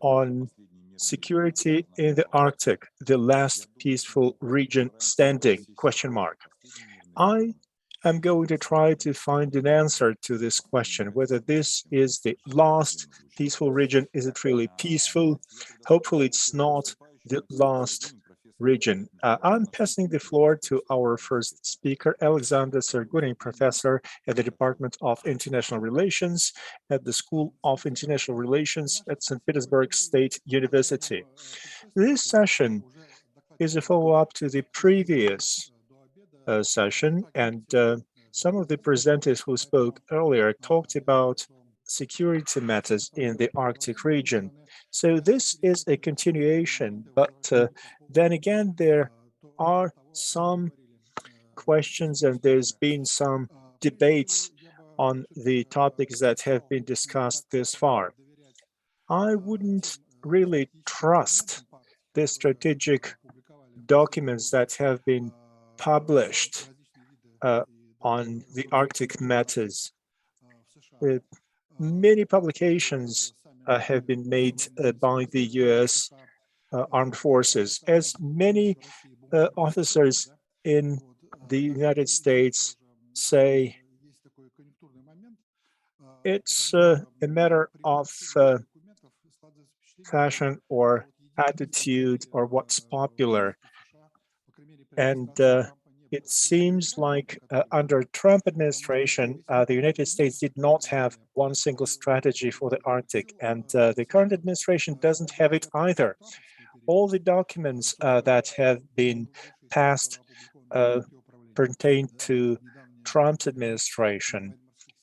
on security in the Arctic, the last peaceful region standing, question mark. I am going to try to find an answer to this question, whether this is the last peaceful region. Is it really peaceful? Hopefully it's not the last region. I'm passing the floor to our first speaker, Alexander Sergunin, professor at the Department of International Relations at the School of International Relations at St. Petersburg State University. This session is a follow-up to the previous session, and some of the presenters who spoke earlier talked about security matters in the Arctic region. So this is a continuation, but then again, there are some questions and there's been some debates on the topics that have been discussed this far. I wouldn't really trust the strategic documents that have been published on the Arctic matters. Many publications have been made by the US armed forces, as many officers in the United States say it's a matter of fashion or attitude or what's popular. And it seems like under Trump administration, the United States did not have one single strategy for the Arctic, and the current administration doesn't have it either. All the documents that have been passed pertain to Trump's administration.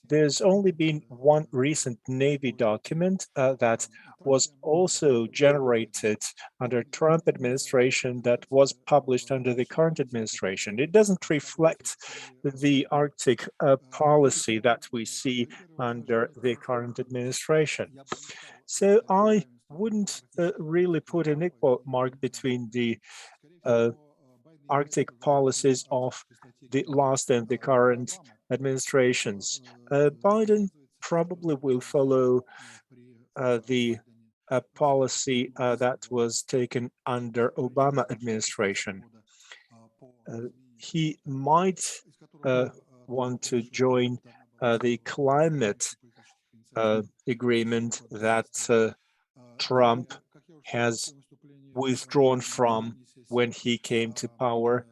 There's only been one recent Navy document that was also generated under Trump administration that was published under the current administration. It doesn't reflect the Arctic policy that we see under the current administration. So I wouldn't really put an equal mark between the Arctic policies of the last and the current administrations. Biden probably will follow the policy that was taken under Obama administration. He might want to join the climate agreement that Trump has withdrawn from when he came to power.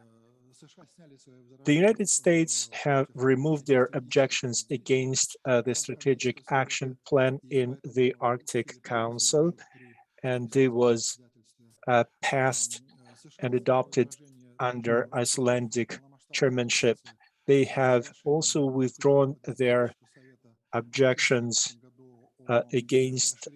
The United States have removed their objections against the Strategic Action Plan in the Arctic Council, and it was passed and adopted under Icelandic chairmanship. They have also withdrawn their objections against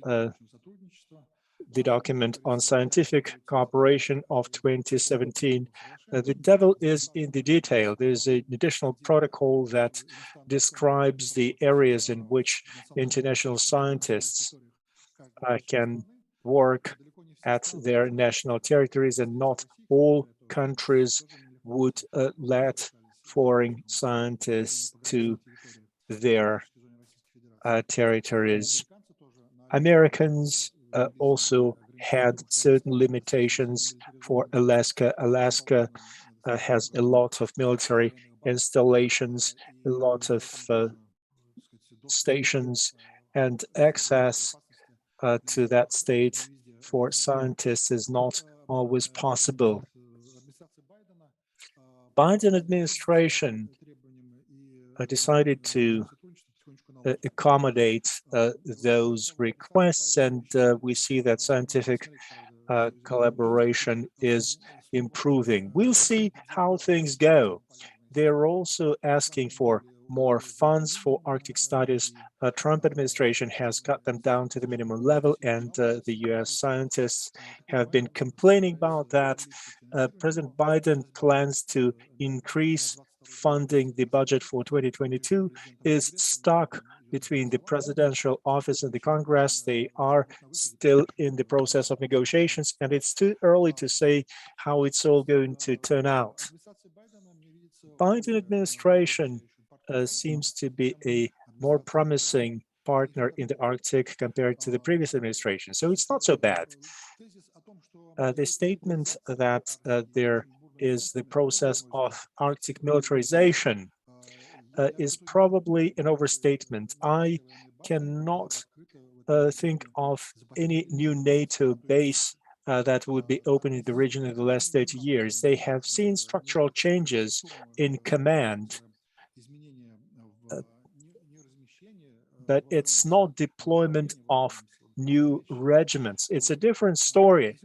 the document on scientific cooperation of 2017. The devil is in the detail. There's an additional protocol that describes the areas in which international scientists can work at their national territories, and not all countries would let foreign scientists to their territories. Americans also had certain limitations for Alaska. Alaska has a lot of military installations, a lot of stations, and access to that state for scientists is not always possible. Biden administration decided to accommodate those requests, and we see that scientific collaboration is improving. We'll see how things go. They're also asking for more funds for Arctic studies. Trump administration has cut them down to the minimum level, and the US scientists have been complaining about that. President Biden plans to increase funding. The budget for 2022 is stuck between the presidential office and the Congress. They are still in the process of negotiations, and it's too early to say how it's all going to turn out. Biden administration seems to be a more promising partner in the Arctic compared to the previous administration. So it's not so bad. The statement that there is the process of Arctic militarization is probably an overstatement. I cannot think of any new NATO base that would be open in the region in the last 30 years. They have seen structural changes in command, but it's not deployment of new regiments. It's a different story.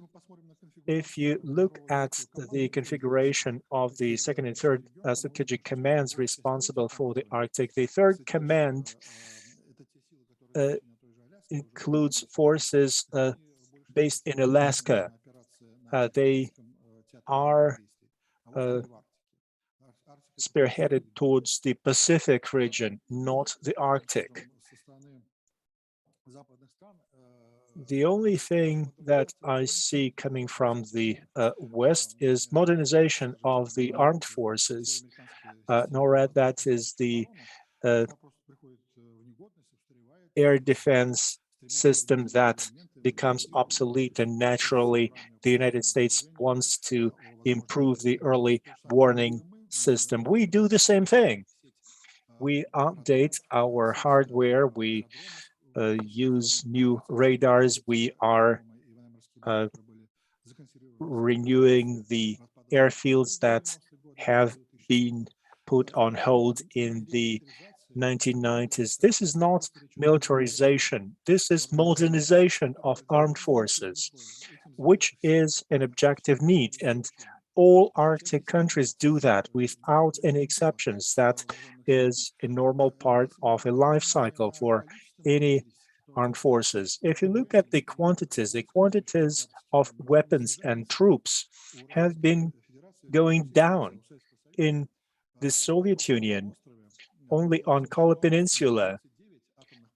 If you look at the configuration of the second and third strategic commands responsible for the Arctic, the third command includes forces based in Alaska. They are spearheaded towards the Pacific region, not the Arctic. The only thing that I see coming from the West is modernization of the armed forces. NORAD, that is the air defense system that becomes obsolete, and naturally the United States wants to improve the early warning system. We do the same thing. We update our hardware, we use new radars, we are renewing the airfields that have been put on hold in the 1990s. This is not militarization. This is modernization of armed forces, which is an objective need. And all Arctic countries do that without any exceptions. That is a normal part of a life cycle for any armed forces. If you look at the quantities of weapons and troops have been going down. In the Soviet Union, only on Kola Peninsula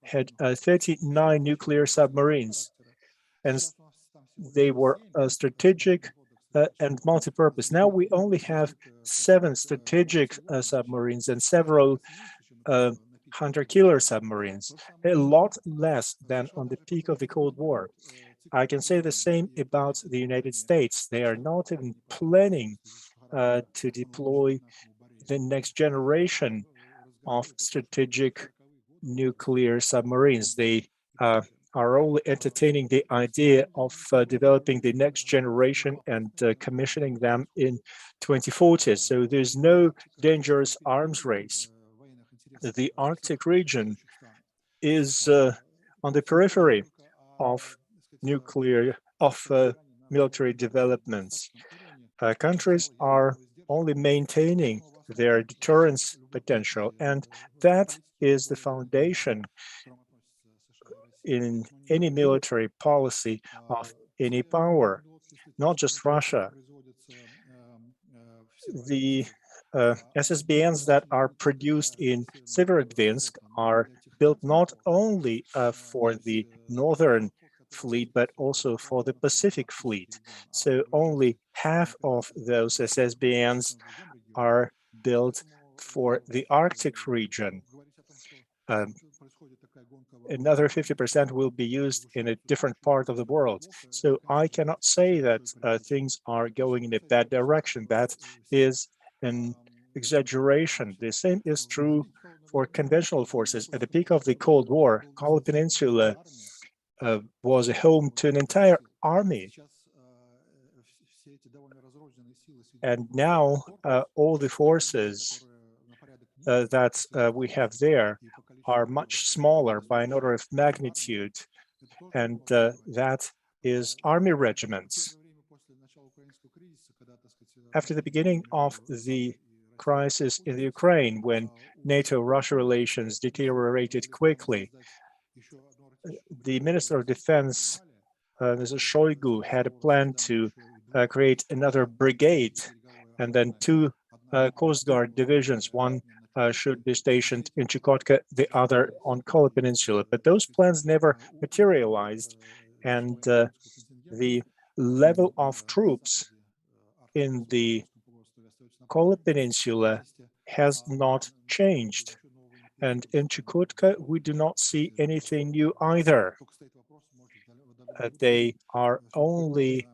had 39 nuclear submarines, and they were strategic and multi-purpose. Now we only have 7 strategic submarines and several hunter-killer submarines, a lot less than on the peak of the Cold War. I can say the same about the United States. They are not even planning to deploy the next generation of strategic nuclear submarines. They are only entertaining the idea of developing the next generation and commissioning them in 2040. So there's no dangerous arms race. The Arctic region is on the periphery of military developments. Countries are only maintaining their deterrence potential, and that is the foundation in any military policy of any power, not just Russia. The SSBNs that are produced in Severodvinsk are built not only for the northern fleet, but also for the Pacific fleet. So only half of those SSBNs are built for the Arctic region. Another 50% will be used in a different part of the world. So I cannot say that things are going in a bad direction. That is an exaggeration. The same is true for conventional forces. At the peak of the Cold War, Kola Peninsula was a home to an entire army. And now all the forces that we have there are much smaller by an order of magnitude, and that is army regiments. After the beginning of the crisis in the Ukraine, when NATO-Russia relations deteriorated quickly, the Minister of Defense, Mr. Shoigu, had a plan to create another brigade and then 2 Coast Guard divisions. One should be stationed in Chukotka, the other on Kola Peninsula. But those plans never materialized, and the level of troops in the Kola Peninsula has not changed. And in Chukotka, we do not see anything new either. They are only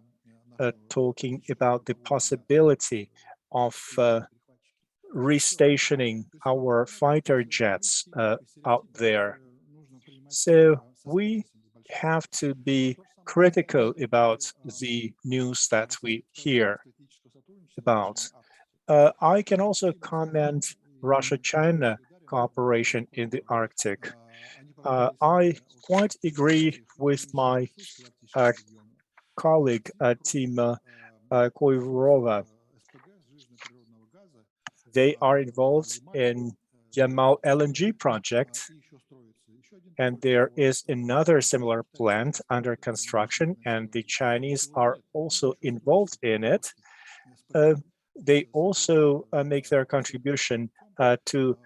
talking about the possibility of restationing our fighter jets out there. So we have to be critical about the news that we hear about. I can also comment Russia-China cooperation in the Arctic. I quite agree with my uh, colleague, Tima Koivrova. They are involved in Yamal LNG project, and there is another similar plant under construction, and the Chinese are also involved in it. Uh, they also make their contribution to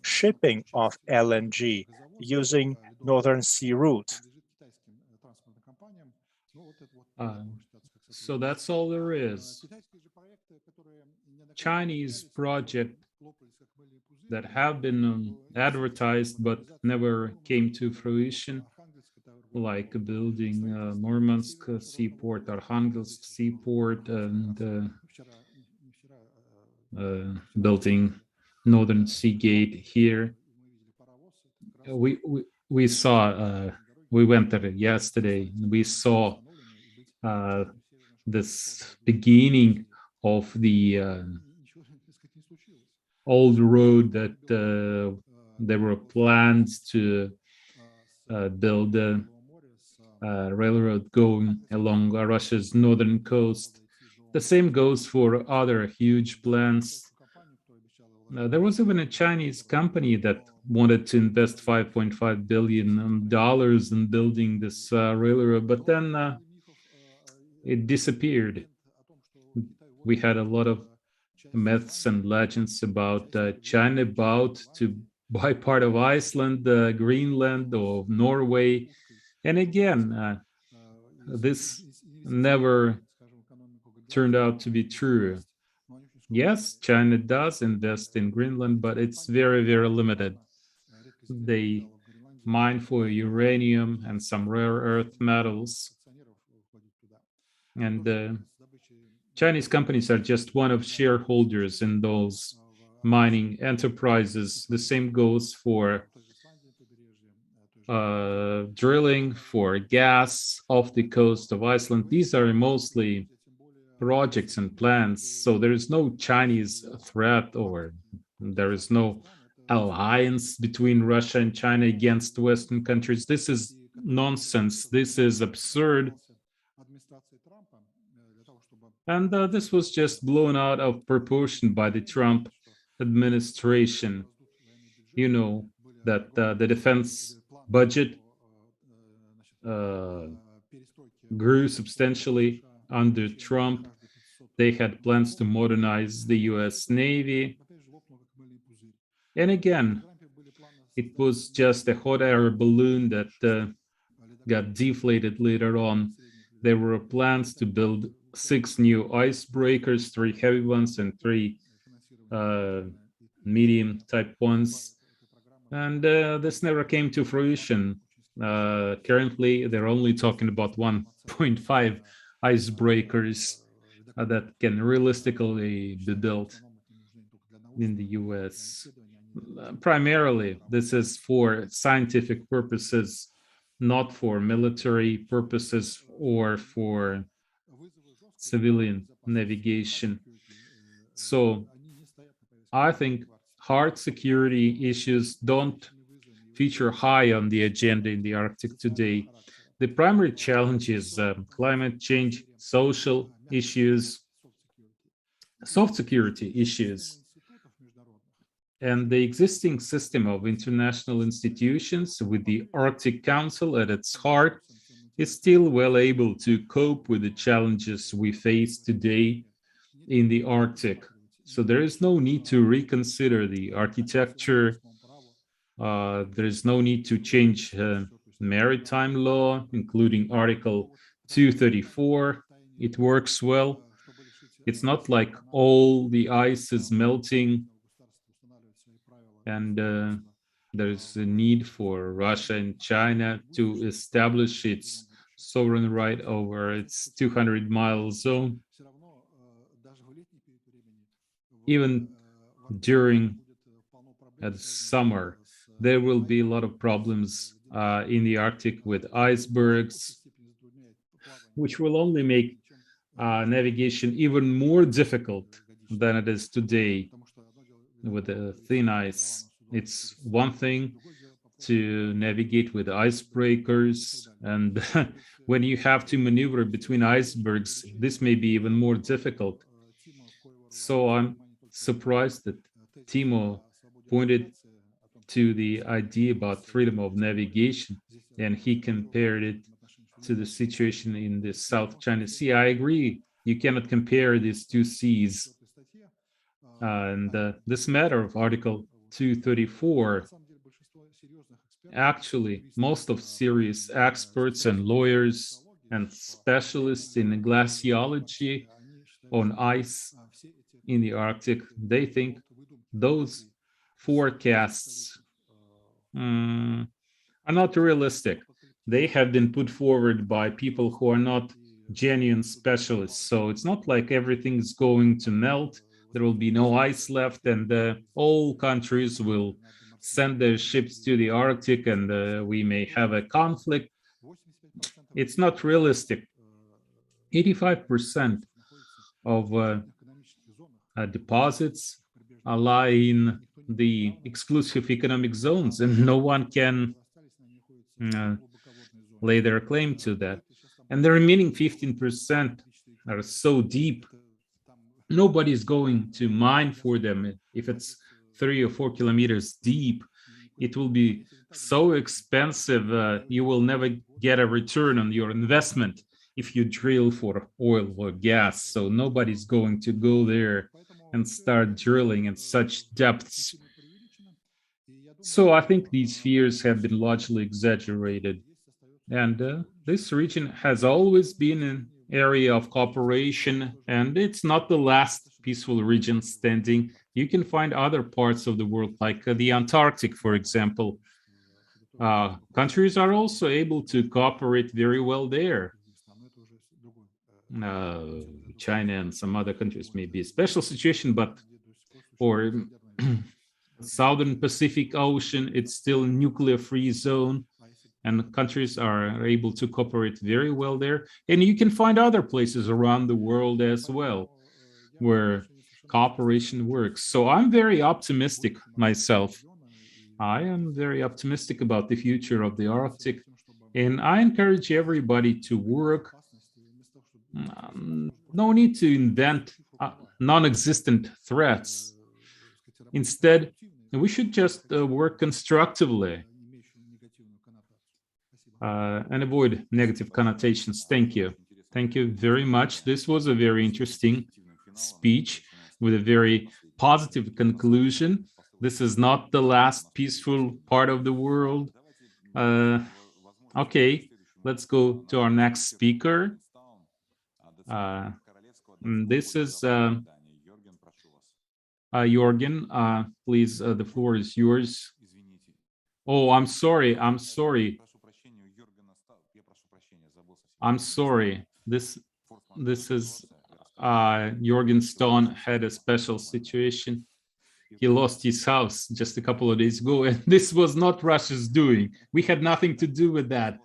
shipping of LNG using Northern Sea route. So that's all there is. Chinese project that have been advertised but never came to fruition, like building Murmansk seaport, Arkhangelsk seaport, and building Northern Sea Gate here. We saw. We went there yesterday. We saw this beginning of the old road that there were plans to build a railroad going along Russia's northern coast. The same goes for other huge plans. There was even a Chinese company that wanted to invest $5.5 billion in building this railroad, but then it disappeared. We had a lot of myths and legends about China about to buy part of Iceland, Greenland, or Norway. And again, this never turned out to be true. Yes, China does invest in Greenland, but it's very, very limited. They mine for uranium and some rare earth metals. And Chinese companies are just one of shareholders in those mining enterprises. The same goes for drilling for gas off the coast of Iceland. These are mostly projects and plans. So there is no Chinese threat, or there is no alliance between Russia and China against Western countries. This is nonsense. This is absurd. And this was just blown out of proportion by the Trump administration. You know that the defense budget grew substantially under Trump. They had plans to modernize the US Navy. And again, it was just a hot air balloon that got deflated later on. There were plans to build 6 new icebreakers, 3 heavy ones and 3 medium type ones. And this never came to fruition. Currently, they're only talking about 1.5 icebreakers that can realistically be built in the US. Primarily, this is for scientific purposes, not for military purposes or for civilian navigation. So I think hard security issues don't feature high on the agenda in the Arctic today. The primary challenge is climate change, social issues, soft security issues, and the existing system of international institutions with the Arctic Council at its heart is still well able to cope with the challenges we face today in the Arctic. So there is no need to reconsider the architecture. There is no need to change maritime law, including Article 234. It works well. It's not like all the ice is melting and there's a need for Russia and China to establish its sovereign right over its 200-mile zone. Even during the summer, there will be a lot of problems in the Arctic with icebergs, which will only make navigation even more difficult than it is today with the thin ice. It's one thing to navigate with icebreakers, and when you have to maneuver between icebergs, this may be even more difficult. So I'm surprised that Timo pointed to the idea about freedom of navigation, and he compared it to the situation in the South China Sea. I agree, you cannot compare these two seas. And this matter of Article 234, actually, most of serious experts and lawyers and specialists in glaciology on ice in the Arctic, they think those forecasts are not realistic. They have been put forward by people who are not genuine specialists. So it's not like everything's going to melt. There will be no ice left, and all countries will send their ships to the Arctic, and we may have a conflict. It's not realistic. 85% of deposits lie in the exclusive economic zones, and no one can lay their claim to that. And the remaining 15% are so deep, nobody's going to mine for them. If it's 3 or 4 kilometers deep, it will be so expensive, you will never get a return on your investment if you drill for oil or gas. So nobody's going to go there and start drilling at such depths. So I think these fears have been largely exaggerated. And this region has always been an area of cooperation, and it's not the last peaceful region standing. You can find other parts of the world, like the Antarctic, for example. Countries are also able to cooperate very well there. China and some other countries may be a special situation, but for Southern Pacific Ocean, it's still a nuclear-free zone, and countries are able to cooperate very well there. And you can find other places around the world as well where cooperation works. So I'm very optimistic myself. I am very optimistic about the future of the Arctic, and I encourage everybody to work. No need to invent non-existent threats. Instead, we should just work constructively and avoid negative connotations. Thank you. Thank you very much. This was a very interesting speech with a very positive conclusion. This is not the last peaceful part of the world. Okay, let's go to our next speaker. This is Jorgen. Please, the floor is yours. Oh, I'm sorry. I'm sorry. I'm sorry. This is Jorgen Stone had a special situation. He lost his house just a couple of days ago, and this was not Russia's doing. We had nothing to do with that.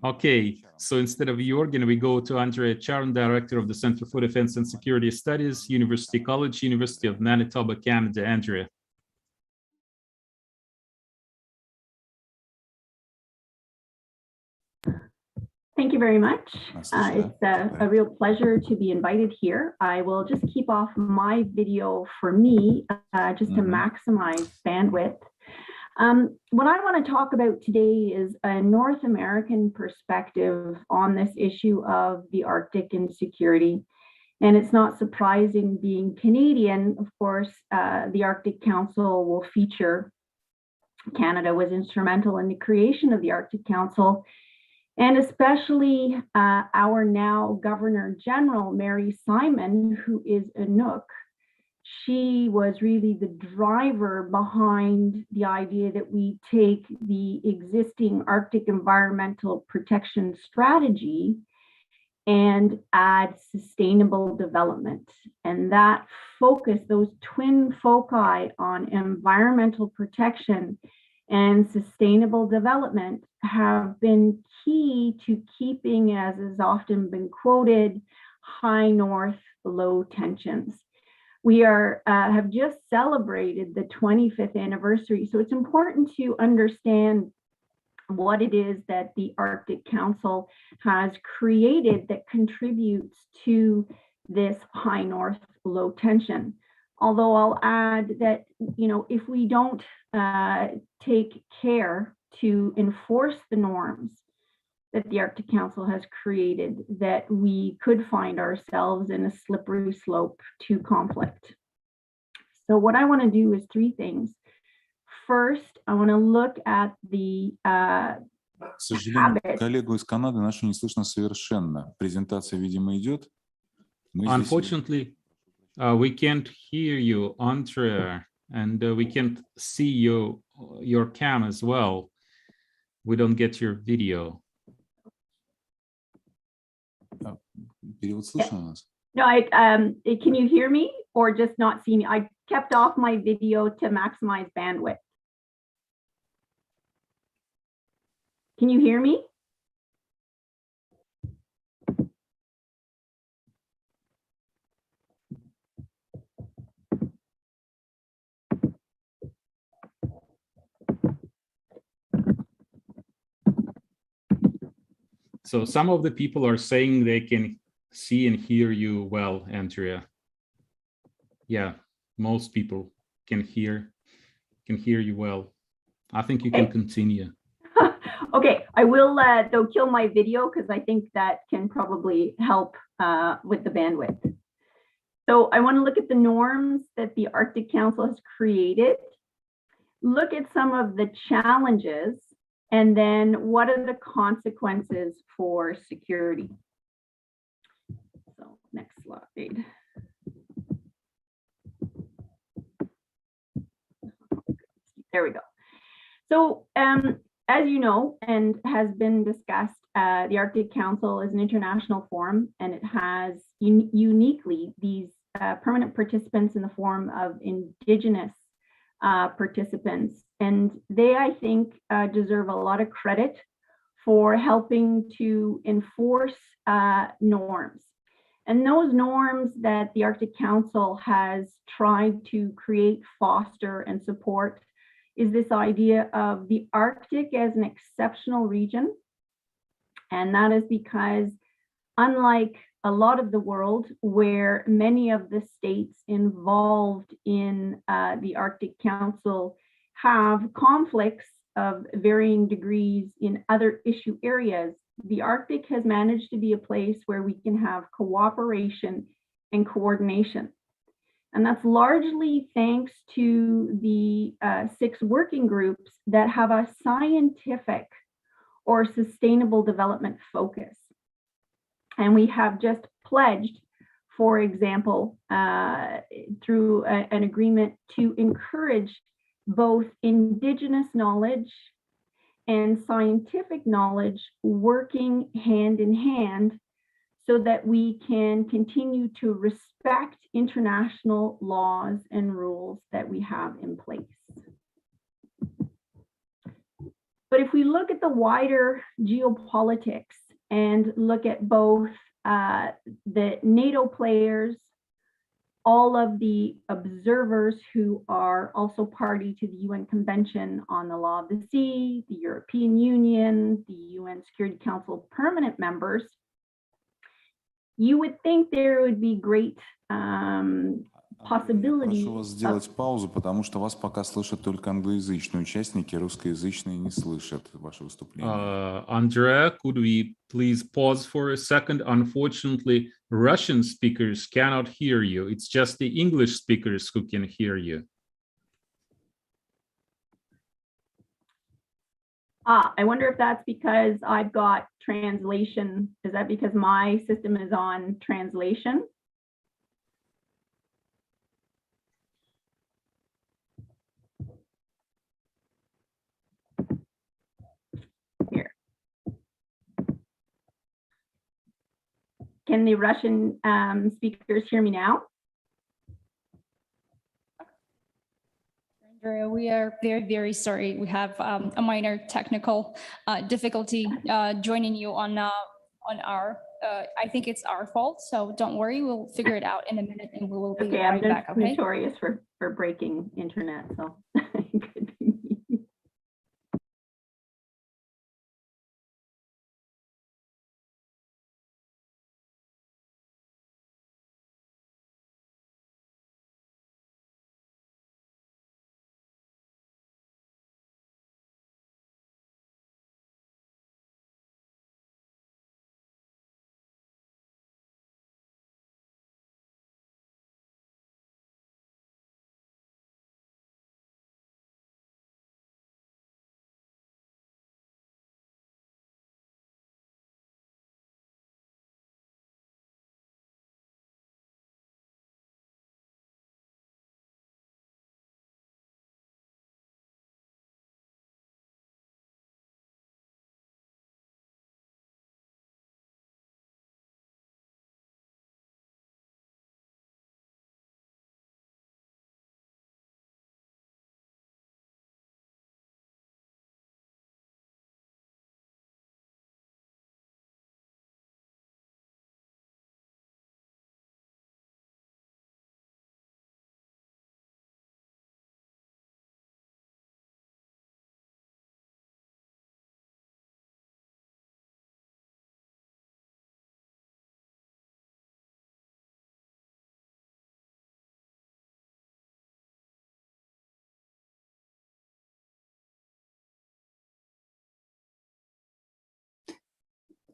Okay, so instead of Jorgen, we go to Andrea Charon, Director of the Center for Defense and Security Studies, University College, University of Manitoba, Canada. Andrea. Thank you very much. It's a real pleasure to be invited here. I will just keep off my video for me, just to maximize bandwidth. What I want to talk about today is a North American perspective on this issue of the Arctic insecurity. And it's not surprising, being Canadian, of course, the Arctic Council will feature. Canada was instrumental in the creation of the Arctic Council, and especially our now Governor General, Mary Simon, who is Inuk. she was really the driver behind the idea that we take the existing Arctic environmental protection strategy and add sustainable development. And that focus, those twin foci on environmental protection and sustainable development, have been key to keeping, as has often been quoted, high north, low tensions. We have just celebrated the 25th anniversary, so it's important to understand what it is that the Arctic Council has created that contributes to this high north, low tension. Although I'll add that, if we don't take care to enforce the norms that the Arctic Council has created, that we could find ourselves in a slippery slope to conflict. So what I want to do is three things. First, I want to look at the К сожалению, коллегу из Канады нашу не слышно совершенно. Презентация, видимо, идет. Unfortunately, we can't hear you, Andrea, and we can't see your cam as well. We don't get your video. Перевод слышно у нас? No, can you hear me or just not see me? I kept off my video to maximize bandwidth. Can you hear me? So some of the people are saying they can see and hear you well, Andrea. Yeah, most people can hear you well. I think you can continue. Okay, I will though kill my video because I think that can probably help with the bandwidth. So I want to look at the norms that the Arctic Council has created, look at some of the challenges, and then what are the consequences for security. So next slide. There we go. So as you know, and has been discussed, the Arctic Council is an international forum, and it has uniquely these permanent participants in the form of Indigenous participants. And they, I think, deserve a lot of credit for helping to enforce norms. And those norms that the Arctic Council has tried to create, foster, and support is this idea of the Arctic as an exceptional region. And that is because, unlike a lot of the world where many of the states involved in the Arctic Council have conflicts of varying degrees in other issue areas, the Arctic has managed to be a place where we can have cooperation and coordination. And that's largely thanks to the 6 working groups that have a scientific or sustainable development focus. And we have just pledged, for example, through an agreement to encourage both Indigenous knowledge and scientific knowledge working hand in hand so that we can continue to respect international laws and rules that we have in place. But if we look at the wider geopolitics and look at both the NATO players, all of the observers who are also party to the UN Convention on the Law of the Sea, the European Union, the UN Security Council permanent members, you would think there would be great possibility. Прошу вас сделать паузу, потому что вас пока слышат только англоязычные участники, русскоязычные не слышат ваше выступление. Andrea, could we please pause for a second? Unfortunately, Russian speakers cannot hear you. It's just the English speakers who can hear you. I wonder if that's because I've got translation. Is that because my system is on translation? Can the Russian speakers hear me now? Andrea, we are very, very sorry. We have a minor technical difficulty joining you on our, I think it's our fault, so don't worry, we'll figure it out in a minute and we will be right back, I'm notorious for breaking internet, so.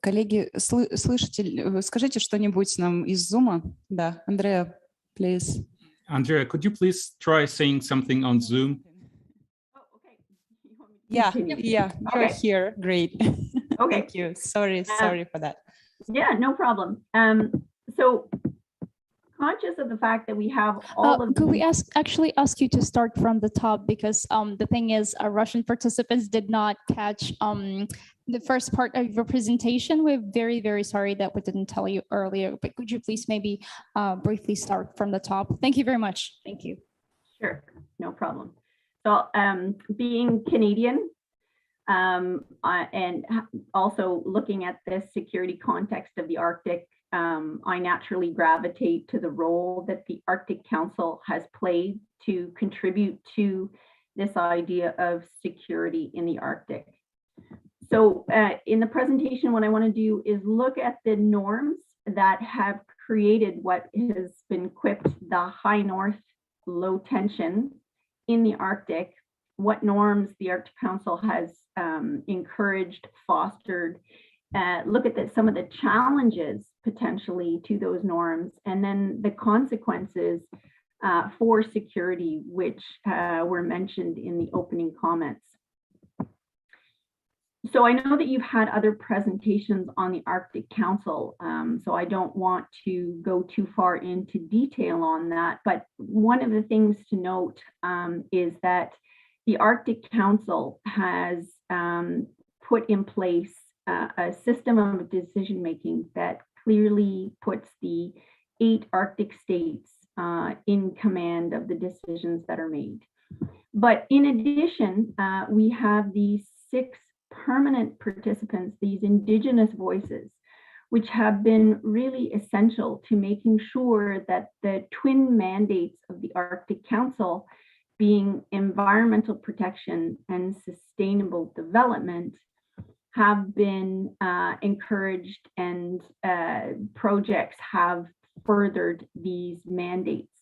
Коллеги, слышите, скажите что-нибудь нам из Zoom? Да, Andrea, please. Andrea, could you please try saying something on Zoom? Oh, okay. Yeah, you're Okay. here. Great. Okay. Thank you. Sorry for that. Yeah, no problem. So conscious of the fact that we have all of could we actually ask you to start from the top, because the thing is Russian participants did not catch the first part of your presentation. We're very, very sorry that we didn't tell you earlier, but could you please maybe briefly start from the top? Thank you very much. Thank you. Sure, no problem. So being Canadian and also looking at this security context of the Arctic, I naturally gravitate to the role that the Arctic Council has played to contribute to this idea of security in the Arctic. So in the presentation, what I want to do is look at the norms that have created what has been quipped the high north low tension in the Arctic, what norms the Arctic Council has encouraged, fostered, look at some of the challenges potentially to those norms, and then the consequences for security, which were mentioned in the opening comments. So I know that you've had other presentations on the Arctic Council, so I don't want to go too far into detail on that, but one of the things to note is that the Arctic Council has put in place a system of decision-making that clearly puts the 8 Arctic states in command of the decisions that are made. But in addition, we have these 6 permanent participants, these Indigenous voices, which have been really essential to making sure that the twin mandates of the Arctic Council, being environmental protection and sustainable development, have been encouraged, and projects have furthered these mandates.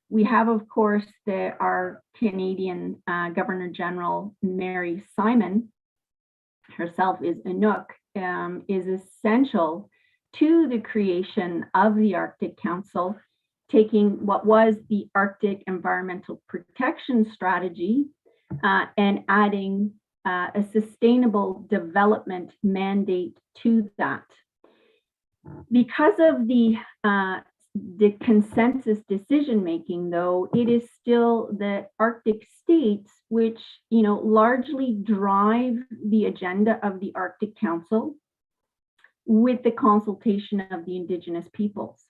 We have, of course, our Canadian Governor General, Mary Simon, herself is Inuk, is essential to the creation of the Arctic Council, taking what was the Arctic Environmental Protection Strategy and adding a sustainable development mandate to that. Because of the consensus decision making, though, it is still the Arctic states which, largely drive the agenda of the Arctic Council. with the consultation of the Indigenous peoples.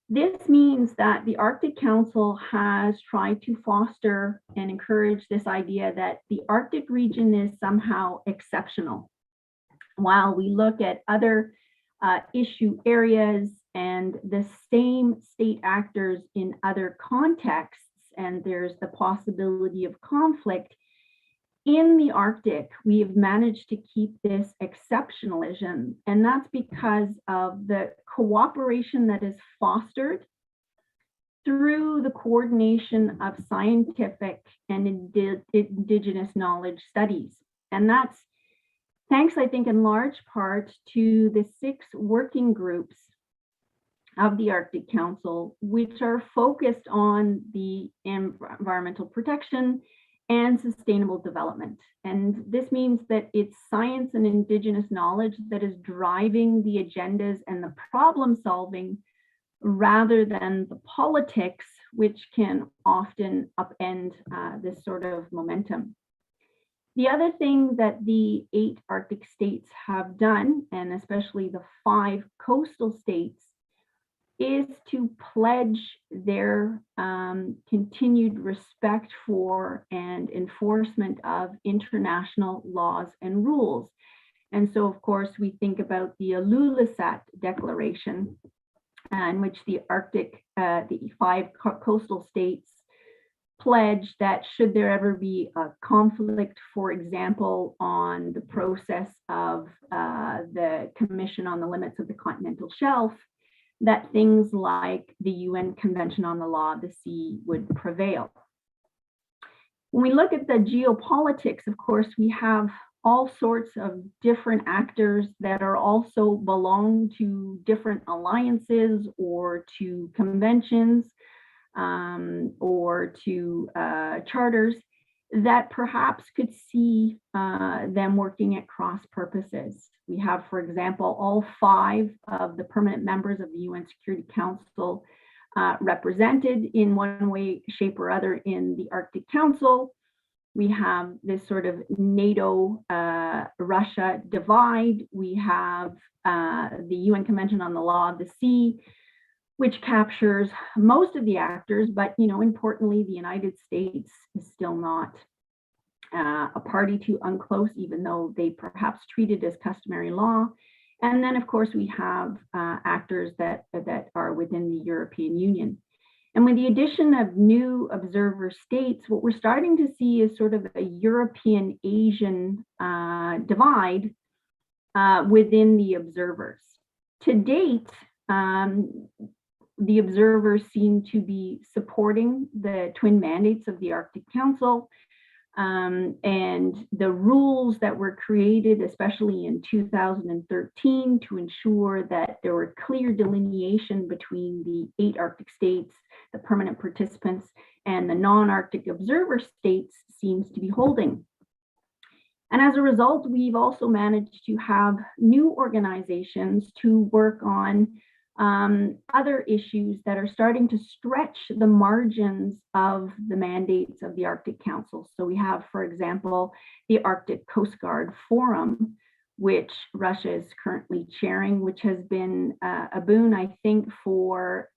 This means that the Arctic Council has tried to foster and encourage this idea that the Arctic region is somehow exceptional. While we look at other issue areas and the same state actors in other contexts, and there's the possibility of conflict, in the Arctic, we have managed to keep this exceptionalism, and that's because of the cooperation that is fostered through the coordination of scientific and Indigenous knowledge studies. And that's thanks, I think, in large part to the 6 working groups of the Arctic Council, which are focused on the environmental protection and sustainable development. And this means that it's science and Indigenous knowledge that is driving the agendas and the problem solving rather than the politics, which can often upend this sort of momentum. The other thing that the 8 Arctic states have done, and especially the 5 coastal states, is to pledge their continued respect for and enforcement of international laws and rules. And so, of course, we think about the Ilulissat Declaration, in which the 5 coastal states pledge that should there ever be a conflict, for example, on the process of the Commission on the Limits of the Continental Shelf, that things like the UN Convention on the Law of the Sea would prevail. When we look at the geopolitics, of course, we have all sorts of different actors that are also belong to different alliances or to conventions or to charters that perhaps could see them working at cross purposes. We have, for example, all 5 of the permanent members of the UN Security Council represented in one way, shape, or other in the Arctic Council. We have this sort of NATO-Russia divide. We have the UN Convention on the Law of the Sea, which captures most of the actors, but importantly, the United States is still not a party to UNCLOS, even though they perhaps treat it as customary law. And then, of course, we have actors that are within the European Union. And with the addition of new observer states, what we're starting to see is sort of a European-Asian divide within the observers. To date, the observers seem to be supporting the twin mandates of the Arctic Council, and the rules that were created, especially in 2013, to ensure that there were clear delineation between the 8 Arctic states, the permanent participants, and the non-Arctic observer states seems to be holding. And as a result, we've also managed to have new organizations to work on other issues that are starting to stretch the margins of the mandates of the Arctic Council. So we have, for example, the Arctic Coast Guard Forum, which Russia is currently chairing, which has been a boon, I think, for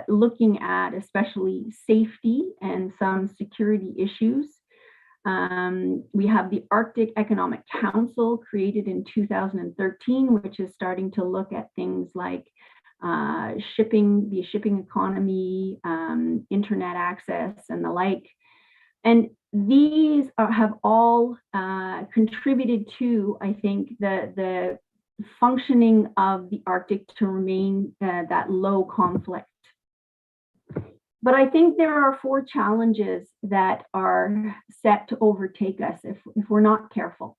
looking at especially safety and some security issues. We have the Arctic Economic Council created in 2013, which is starting to look at things like the shipping economy, internet access, and the like. And these have all contributed to, I think, the functioning of the Arctic to remain that low conflict. But I think there are 4 challenges that are set to overtake us if we're not careful.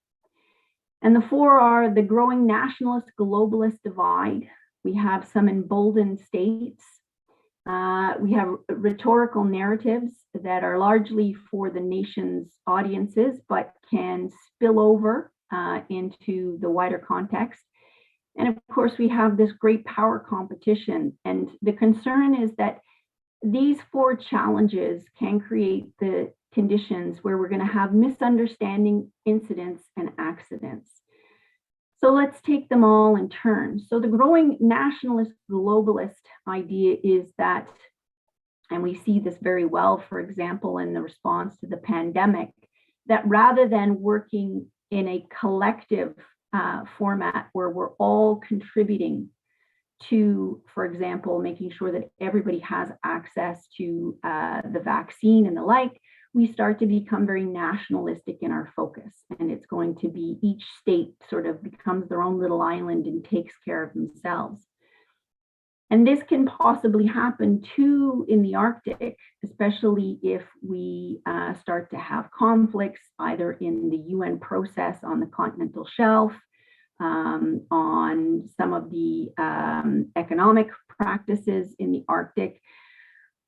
And the 4 are the growing nationalist globalist divide. We have some emboldened states. We have rhetorical narratives that are largely for the nation's audiences, but can spill over into the wider context. And of course, we have this great power competition. And the concern is that these 4 challenges can create the conditions where we're going to have misunderstanding, incidents, and accidents. So let's take them all in turn. So the growing nationalist globalist idea is that, and we see this very well, for example, in the response to the pandemic, that rather than working in a collective format where we're all contributing to, for example, making sure that everybody has access to the vaccine and the like, we start to become very nationalistic in our focus. And it's going to be each state sort of becomes their own little island and takes care of themselves. And this can possibly happen too in the Arctic, especially if we start to have conflicts either in the UN process on the continental shelf, on some of the economic practices in the Arctic.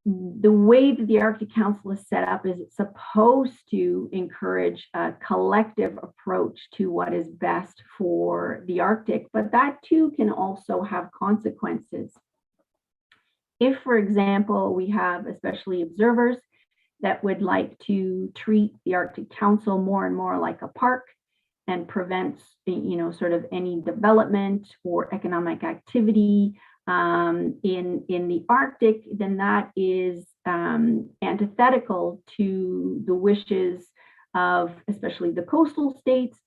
The way that the Arctic Council is set up is it's supposed to encourage a collective approach to what is best for the Arctic, but that too can also have consequences. If, for example, we have especially observers that would like to treat the Arctic Council more and more like a park and prevent, sort of any development or economic activity in the Arctic, then that is antithetical to the wishes of especially the coastal states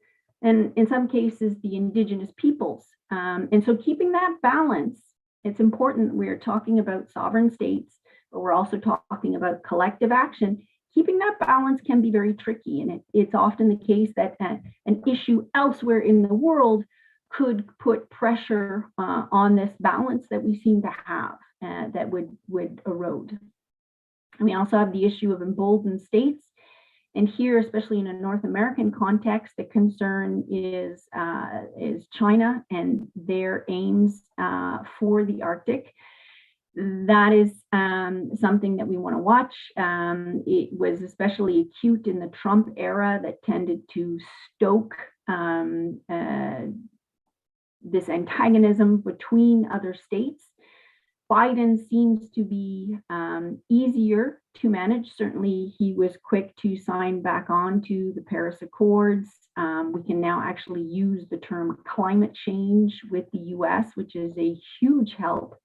and in some cases the indigenous peoples. And so keeping that balance, it's important. We're talking about sovereign states, but we're also talking about collective action. Keeping that balance can be very tricky, and it's often the case that an issue elsewhere in the world could put pressure on this balance that we seem to have that would erode. And we also have the issue of emboldened states. And here, especially in a North American context, the concern is China and their aims for the Arctic. That is something that we want to watch. It was especially acute in the Trump era that tended to stoke this antagonism between other states. Biden seems to be easier to manage. Certainly, he was quick to sign back on to the Paris Accords. We can now actually use the term climate change with the US, which is a huge help.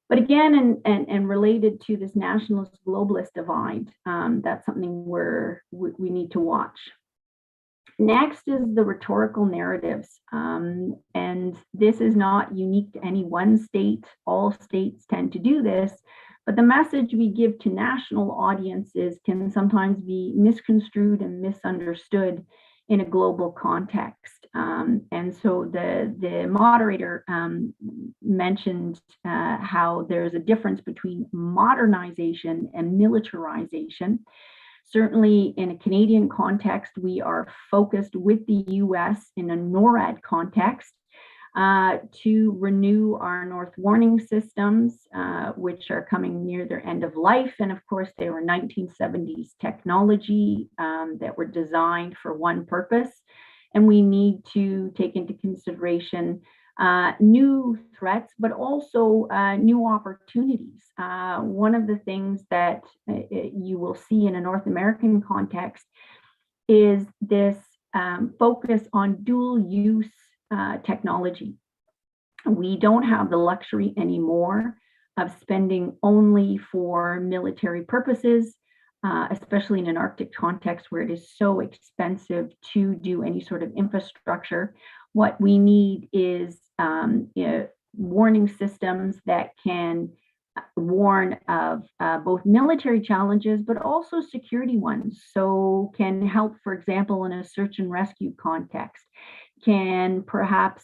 But again, and related to this nationalist globalist divide, that's something we need to watch. Next is the rhetorical narratives. And this is not unique to any one state. All states tend to do this, but the message we give to national audiences can sometimes be misconstrued and misunderstood in a global context. And so the moderator mentioned how there's a difference between modernization and militarization. Certainly in a Canadian context, we are focused with the US in a NORAD context to renew our North Warning systems, which are coming near their end of life. And of course, they were 1970s technology that were designed for one purpose. And we need to take into consideration new threats, but also new opportunities. One of the things that you will see in a North American context is this focus on dual use technology. We don't have the luxury anymore of spending only for military purposes, especially in an Arctic context where it is so expensive to do any sort of infrastructure. What we need is warning systems that can warn of both military challenges, but also security ones. So can help, for example, in a search and rescue context, can perhaps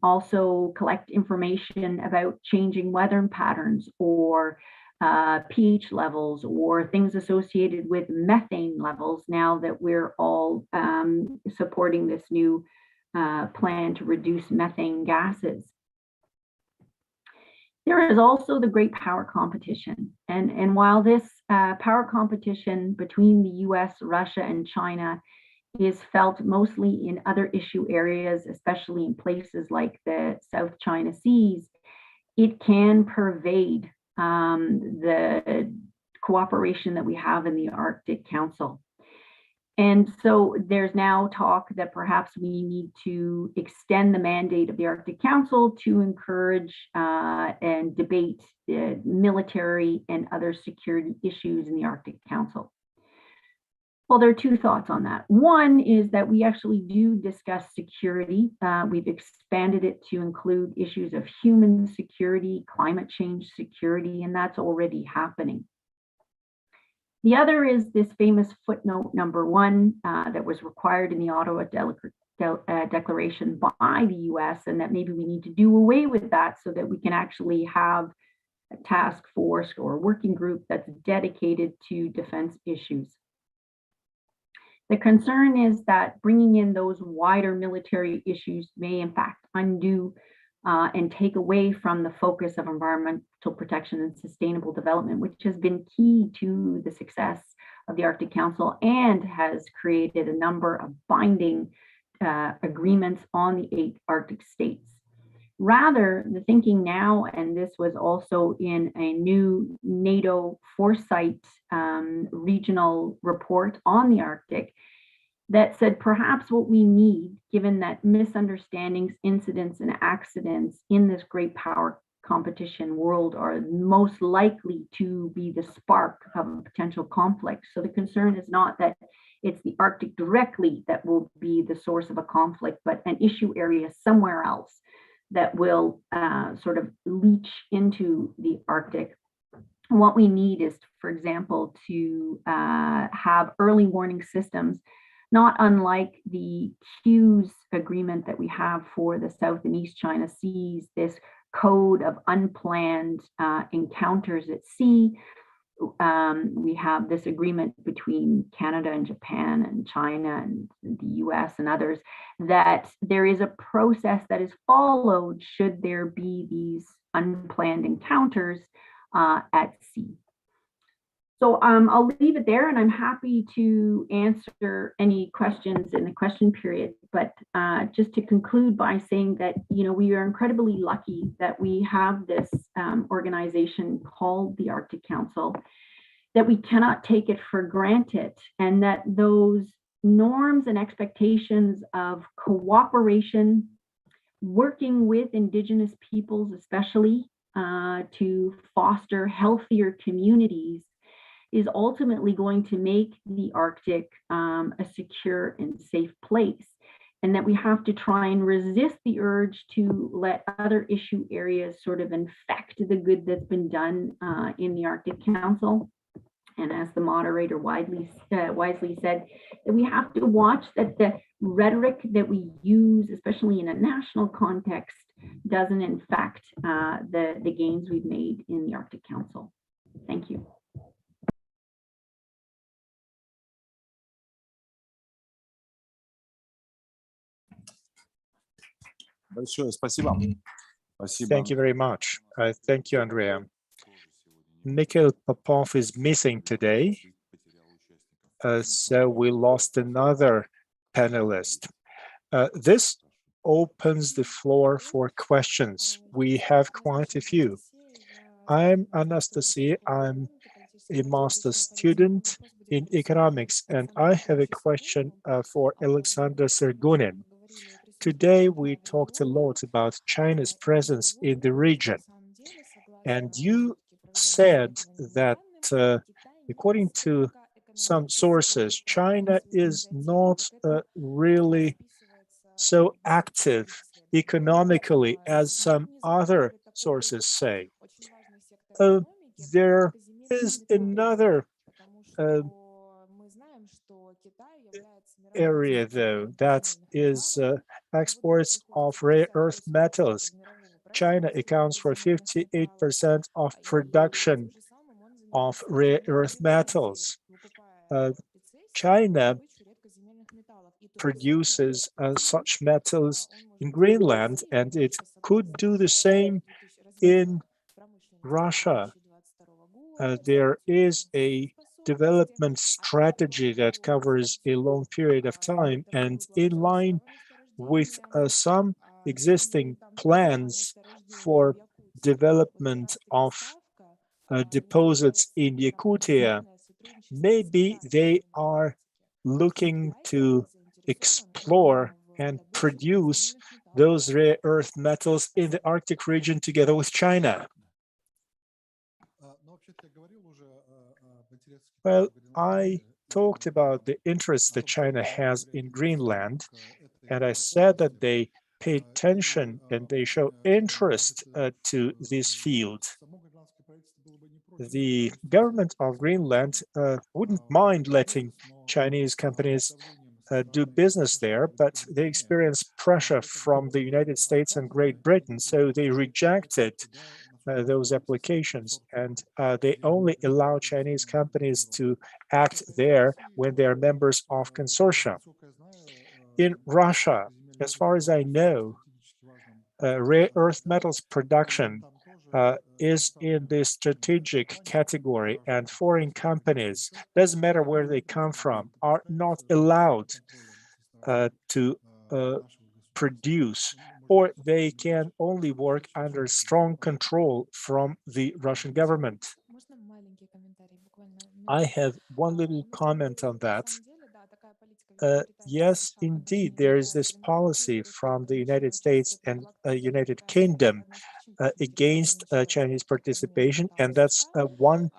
also collect information about changing weather patterns or pH levels or things associated with methane levels now that we're all supporting this new plan to reduce methane gases. There is also the great power competition. And while this power competition between the US, Russia, and China is felt mostly in other issue areas, especially in places like the South China Seas, it can pervade the cooperation that we have in the Arctic Council. And so there's now talk that perhaps we need to extend the mandate of the Arctic Council to encourage and debate military and other security issues in the Arctic Council. Well, there are two thoughts on that. One is that we actually do discuss security. We've expanded it to include issues of human security, climate change security, and that's already happening. The other is this famous footnote number 1 that was required in the Ottawa Declaration by the US, and that maybe we need to do away with that so that we can actually have a task force or working group that's dedicated to defense issues. The concern is that bringing in those wider military issues may in fact undo and take away from the focus of environmental protection and sustainable development, which has been key to the success of the Arctic Council and has created a number of binding agreements on the 8 Arctic states. Rather, the thinking now, and this was also in a new NATO foresight regional report on the Arctic, that said perhaps what we need, given that misunderstandings, incidents, and accidents in this great power competition world are most likely to be the spark of a potential conflict. So the concern is not that it's the Arctic directly that will be the source of a conflict, but an issue area somewhere else that will sort of leach into the Arctic. What we need is, for example, to have early warning systems, not unlike the CUES agreement that we have for the South and East China Seas, this code of unplanned encounters at sea. We have this agreement between Canada and Japan and China and the US and others, that there is a process that is followed should there be these unplanned encounters at sea. So I'll leave it there, and I'm happy to answer any questions in the question period. But just to conclude by saying that, you know, we are incredibly lucky that we have this organization called the Arctic Council, that we cannot take it for granted, and that those norms and expectations of cooperation, working with Indigenous peoples especially to foster healthier communities, is ultimately going to make the Arctic a secure and safe place, and that we have to try and resist the urge to let other issue areas sort of infect the good that's been done in the Arctic Council. And as the moderator wisely said, that we have to watch that the rhetoric that we use, especially in a national context, doesn't infect the gains we've made in the Arctic Council. Thank you. Thank you very much. Thank you, Andrea. Mikhail Popov is missing today, so we lost another panelist. This opens the floor for questions. We have quite a few. I'm Anastasia. I'm a master's student in economics, and I have a question for Alexander Sergunin. Today, we talked a lot about China's presence in the region, and you said that according to some sources, China is not really so active economically as some other sources say. There is another area, though, that is exports of rare earth metals. China accounts for 58% of production of rare earth metals. China produces such metals in Greenland, and it could do the same in Russia. There is a development strategy that covers a long period of time, and in line with some existing plans for development of deposits in Yakutia, maybe they are looking to explore and produce those rare earth metals in the Arctic region together with China? Well, I talked about the interest that China has in Greenland, and I said that they pay attention and they show interest to this field. The government of Greenland wouldn't mind letting Chinese companies do business there, but they experience pressure from the United States and Great Britain, so they rejected those applications, and they only allow Chinese companies to act there when they are members of consortia. In Russia, as far as I know, rare earth metals production is in the strategic category, and foreign companies, doesn't matter where they come from, are not allowed to produce, or they can only work under strong control from the Russian government. I have one little comment on that. Yes, indeed, there is this policy from the United States and United Kingdom against Chinese participation, and that's one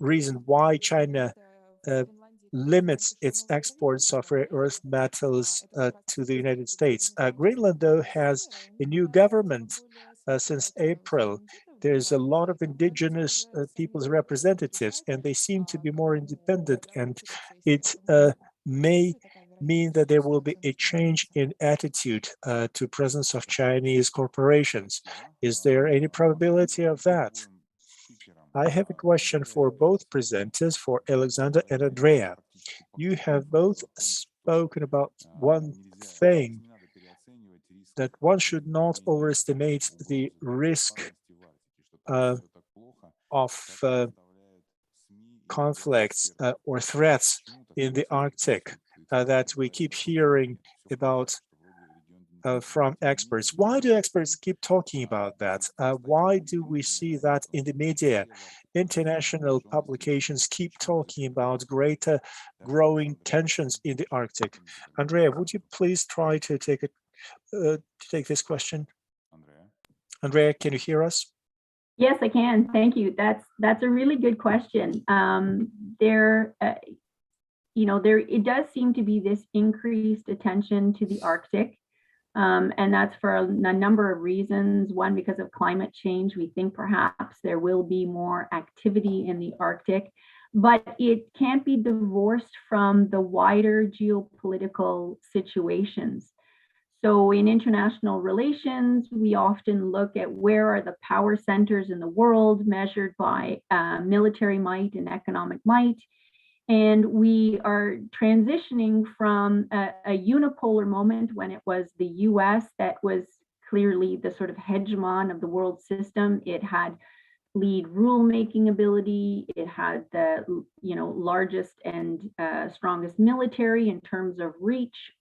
reason why China limits its exports of rare earth metals to the United States. Greenland, though, has a new government since April. There's a lot of indigenous people's representatives, and they seem to be more independent, and it may mean that there will be a change in attitude to presence of Chinese corporations. Is there any probability of that? I have a question for both presenters, for Alexander and Andrea. You have both spoken about one thing, that one should not overestimate the risk of conflicts or threats in the Arctic that we keep hearing about from experts. Why do experts keep talking about that? Why do we see that in the media? International publications keep talking about greater growing tensions in the Arctic. Andrea, would you please try to take this question? Andrea, can you hear us? Yes, I can. Thank you. That's a really good question. It does seem to be this increased attention to the Arctic. And that's for a number of reasons. One, because of climate change, we think perhaps there will be more activity in the Arctic, but it can't be divorced from the wider geopolitical situations. So in international relations, we often look at where are the power centers in the world measured by military might and economic might. And we are transitioning from a unipolar moment when it was the US that was clearly the sort of hegemon of the world system. It had lead rulemaking ability. It had the largest and strongest military in terms of reach.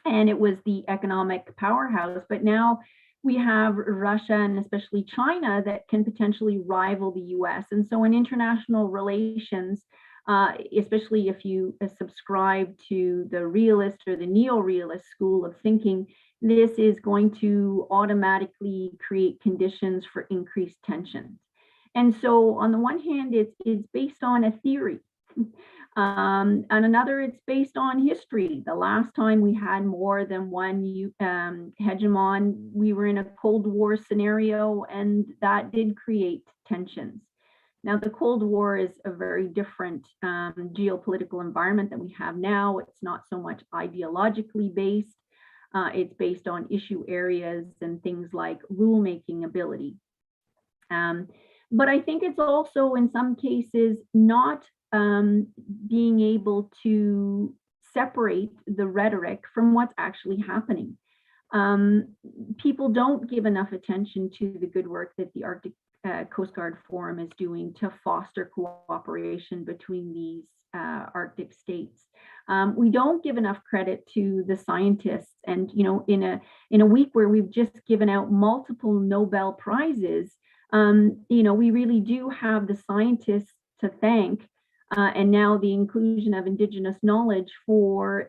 And it was the economic powerhouse. But now we have Russia and especially China that can potentially rival the US. And so in international relations, especially if you subscribe to the realist or the neo-realist school of thinking, this is going to automatically create conditions for increased tensions. And so on the one hand, it's based on a theory. On another, it's based on history. The last time we had more than one hegemon, we were in a Cold War scenario, and that did create tensions. Now, the Cold War is a very different geopolitical environment that we have now. It's not so much ideologically based. It's based on issue areas and things like rulemaking ability. But I think it's also, in some cases, not being able to separate the rhetoric from what's actually happening. People don't give enough attention to the good work that the Arctic Coast Guard Forum is doing to foster cooperation between these Arctic states. We don't give enough credit to the scientists, and in a week where we've just given out multiple Nobel Prizes, we really do have the scientists to thank and now the inclusion of Indigenous knowledge for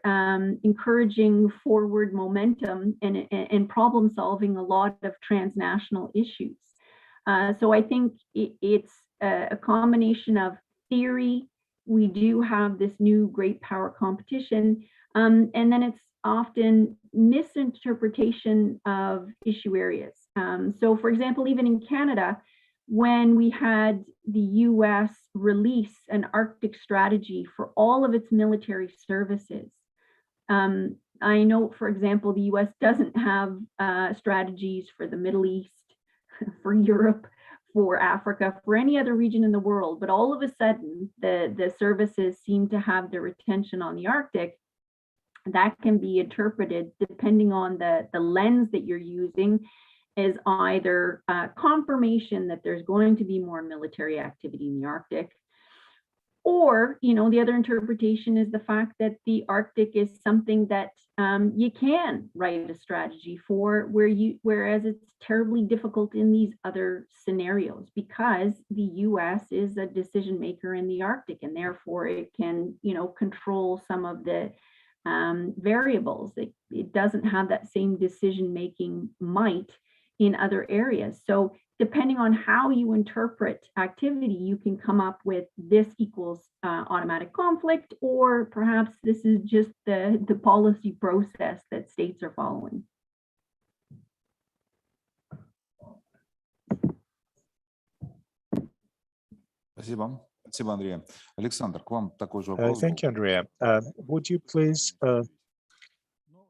encouraging forward momentum and problem solving a lot of transnational issues. So I think it's a combination of theory. We do have this new great power competition, and then it's often misinterpretation of issue areas. So for example, even in Canada, when we had the US release an Arctic strategy for all of its military services, I know, for example, the US doesn't have strategies for the Middle East, for Europe, for Africa, for any other region in the world, but all of a sudden the services seem to have their attention on the Arctic. That can be interpreted, depending on the lens that you're using, as either confirmation that there's going to be more military activity in the Arctic, or, the other interpretation is the fact that the Arctic is something that you can write a strategy for, whereas it's terribly difficult in these other scenarios, because the US is a decision maker in the Arctic, and therefore it can, control some of the variables. It doesn't have that same decision-making might in other areas. So depending on how you interpret activity, you can come up with this equals automatic conflict, or perhaps this is just the policy process that states are following. Спасибо. Спасибо, Андрея. Александр, к вам такой же вопрос. Thank you, Andrea. Would you please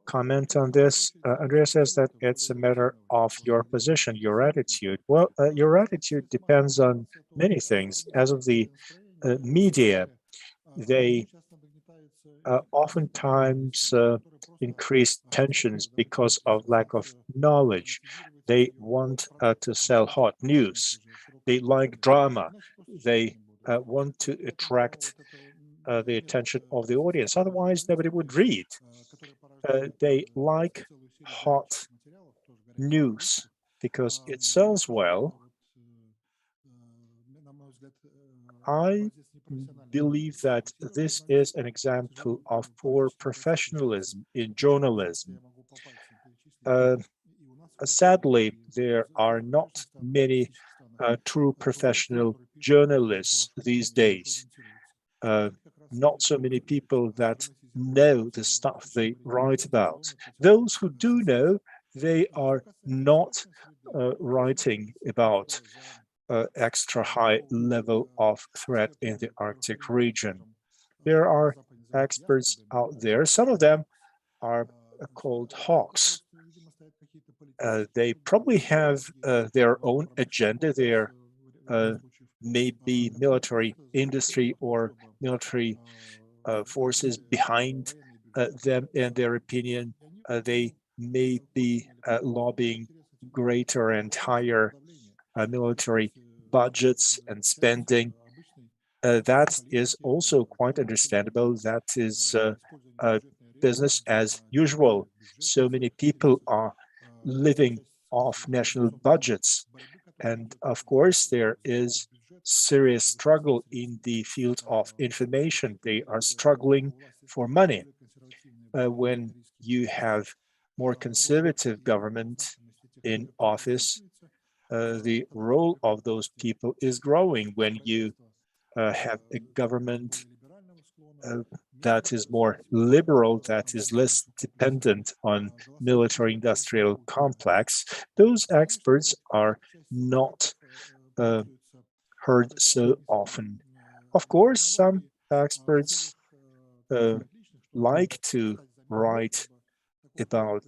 comment on this? Andrea says that it's a matter of your position, your attitude. Well, your attitude depends on many things. As of the media, they oftentimes increase tensions because of lack of knowledge. They want to sell hot news. They like drama. They want to attract the attention of the audience. Otherwise, nobody would read. They like hot news because it sells well. I believe that this is an example of poor professionalism in journalism. Sadly, there are not many true professional journalists these days. Not so many people that know the stuff they write about. Those who do know, they are not writing about extra high level of threat in the Arctic region. There are experts out there. Some of them are called hawks. They probably have their own agenda. There may be military industry or military forces behind them. In their opinion, they may be lobbying greater and higher military budgets and spending. That is also quite understandable. That is business as usual. So many people are living off national budgets. And of course, there is serious struggle in the field of information. They are struggling for money. When you have more conservative government in office, the role of those people is growing. When you have a government that is more liberal, that is less dependent on military-industrial complex, those experts are not heard so often. Of course, some experts like to write about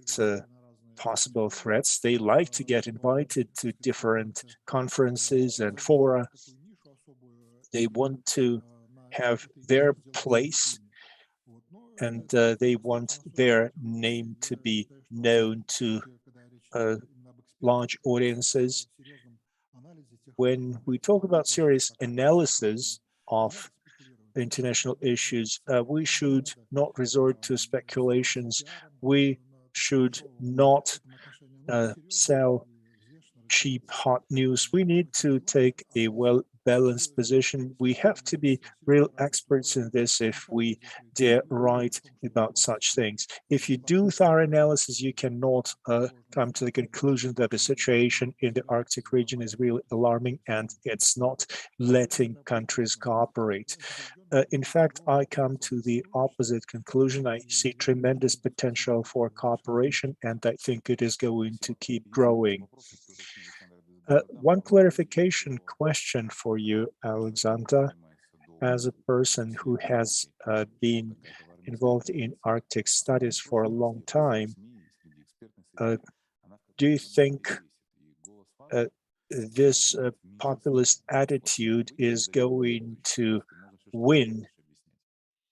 possible threats. They like to get invited to different conferences and fora. They want to have their place, and they want their name to be known to large audiences. When we talk about serious analysis of international issues, we should not resort to speculations. We should not sell cheap hot news. We need to take a balanced position. We have to be real experts in this if we dare write about such things. If you do thorough analysis, you cannot come to the conclusion that the situation in the Arctic region is really alarming and it's not letting countries cooperate. In fact, I come to the opposite conclusion. I see tremendous potential for cooperation, and I think it is going to keep growing. One clarification question for you, Alexander, as a person who has been involved in Arctic studies for a long time. Do you think this populist attitude is going to win,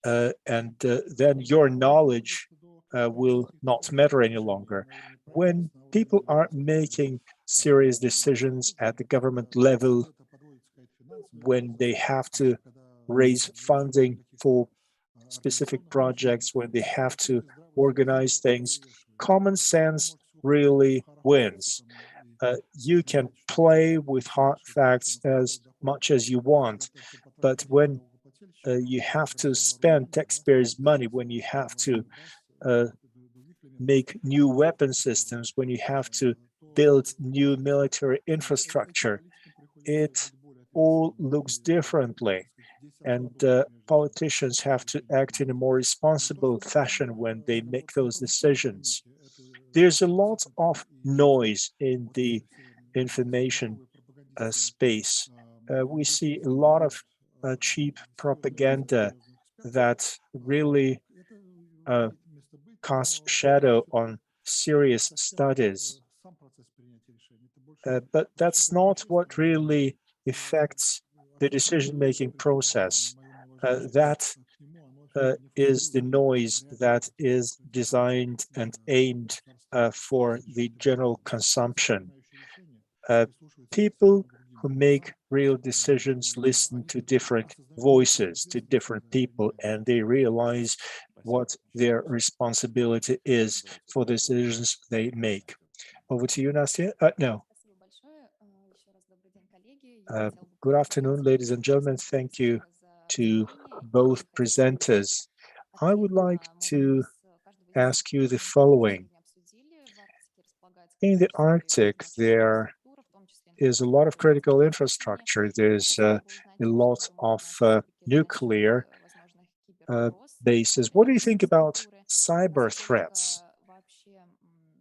and then your knowledge will not matter any longer? When people are making serious decisions at the government level, when they have to raise funding for specific projects, when they have to organize things, common sense really wins. You can play with hard facts as much as you want, but when you have to spend taxpayers' money, when you have to make new weapon systems, when you have to build new military infrastructure, it all looks differently. And politicians have to act in a more responsible fashion when they make those decisions. There's a lot of noise in the information space. We see a lot of cheap propaganda that really casts shadow on serious studies. But that's not what really affects the decision-making process. That is the noise that is designed and aimed for the general consumption. People who make real decisions listen to different voices, to different people, and they realize what their responsibility is for the decisions they make. Over to you, Nastya. No. Good afternoon, ladies and gentlemen. Thank you to both presenters. I would like to ask you the following. In the Arctic, there is a lot of critical infrastructure. There's a lot of nuclear bases. What do you think about cyber threats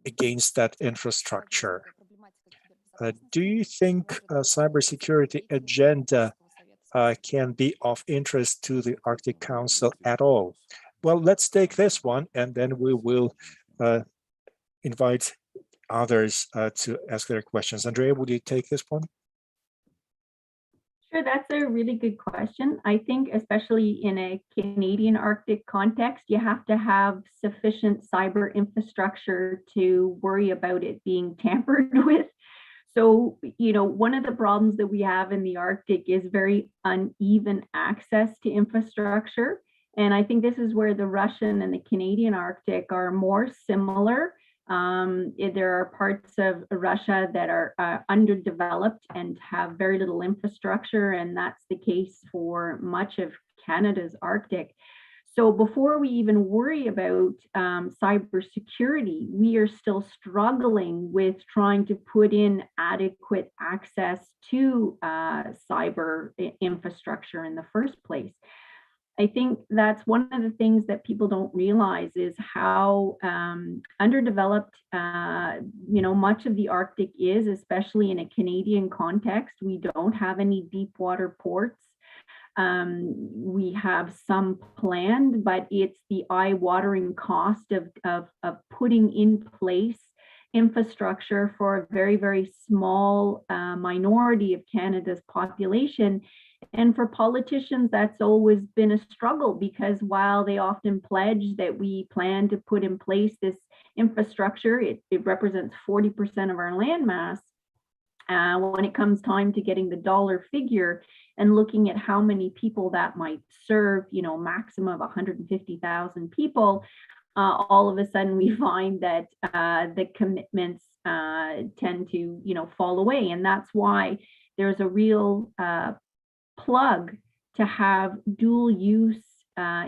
against that infrastructure? Do you think a cybersecurity agenda can be of interest to the Arctic Council at all? Well, let's take this one, and then we will invite others to ask their questions. Andrea, would you take this one? Sure, that's a really good question. I think especially in a Canadian Arctic context, you have to have sufficient cyber infrastructure to worry about it being tampered with. So, one of the problems that we have in the Arctic is very uneven access to infrastructure. And I think this is where the Russian and the Canadian Arctic are more similar. There are parts of Russia that are underdeveloped and have very little infrastructure, and that's the case for much of Canada's Arctic. So before we even worry about cybersecurity, we are still struggling with trying to put in adequate access to cyber infrastructure in the first place. I think that's one of the things that people don't realize is how underdeveloped, much of the Arctic is, especially in a Canadian context. We don't have any deep water ports. We have some planned, but it's the eye-watering cost of putting in place infrastructure for a very, very small minority of Canada's population. And for politicians, that's always been a struggle, because while they often pledge that we plan to put in place this infrastructure, it represents 40% of our landmass. When it comes time to getting the dollar figure and looking at how many people that might serve, maximum of 150,000 people, all of a sudden we find that the commitments tend to, fall away. And that's why there's a real plug to have dual use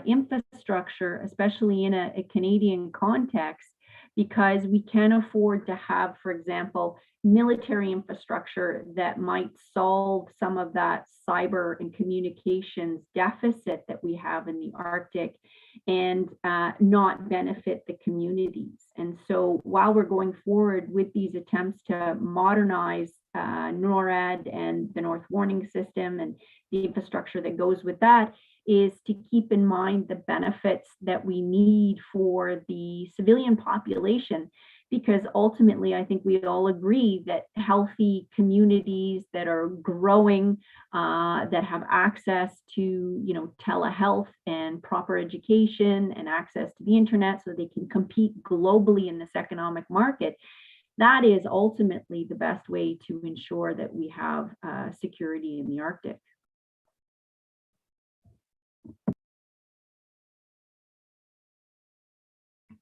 infrastructure, especially in a Canadian context, because we can afford to have, for example, military infrastructure that might solve some of that cyber and communications deficit that we have in the Arctic and not benefit the communities. And so while we're going forward with these attempts to modernize NORAD and the North Warning System and the infrastructure that goes with that, is to keep in mind the benefits that we need for the civilian population, because ultimately I think we all agree that healthy communities that are growing, that have access to telehealth and proper education and access to the internet so they can compete globally in this economic market, that is ultimately the best way to ensure that we have security in the Arctic.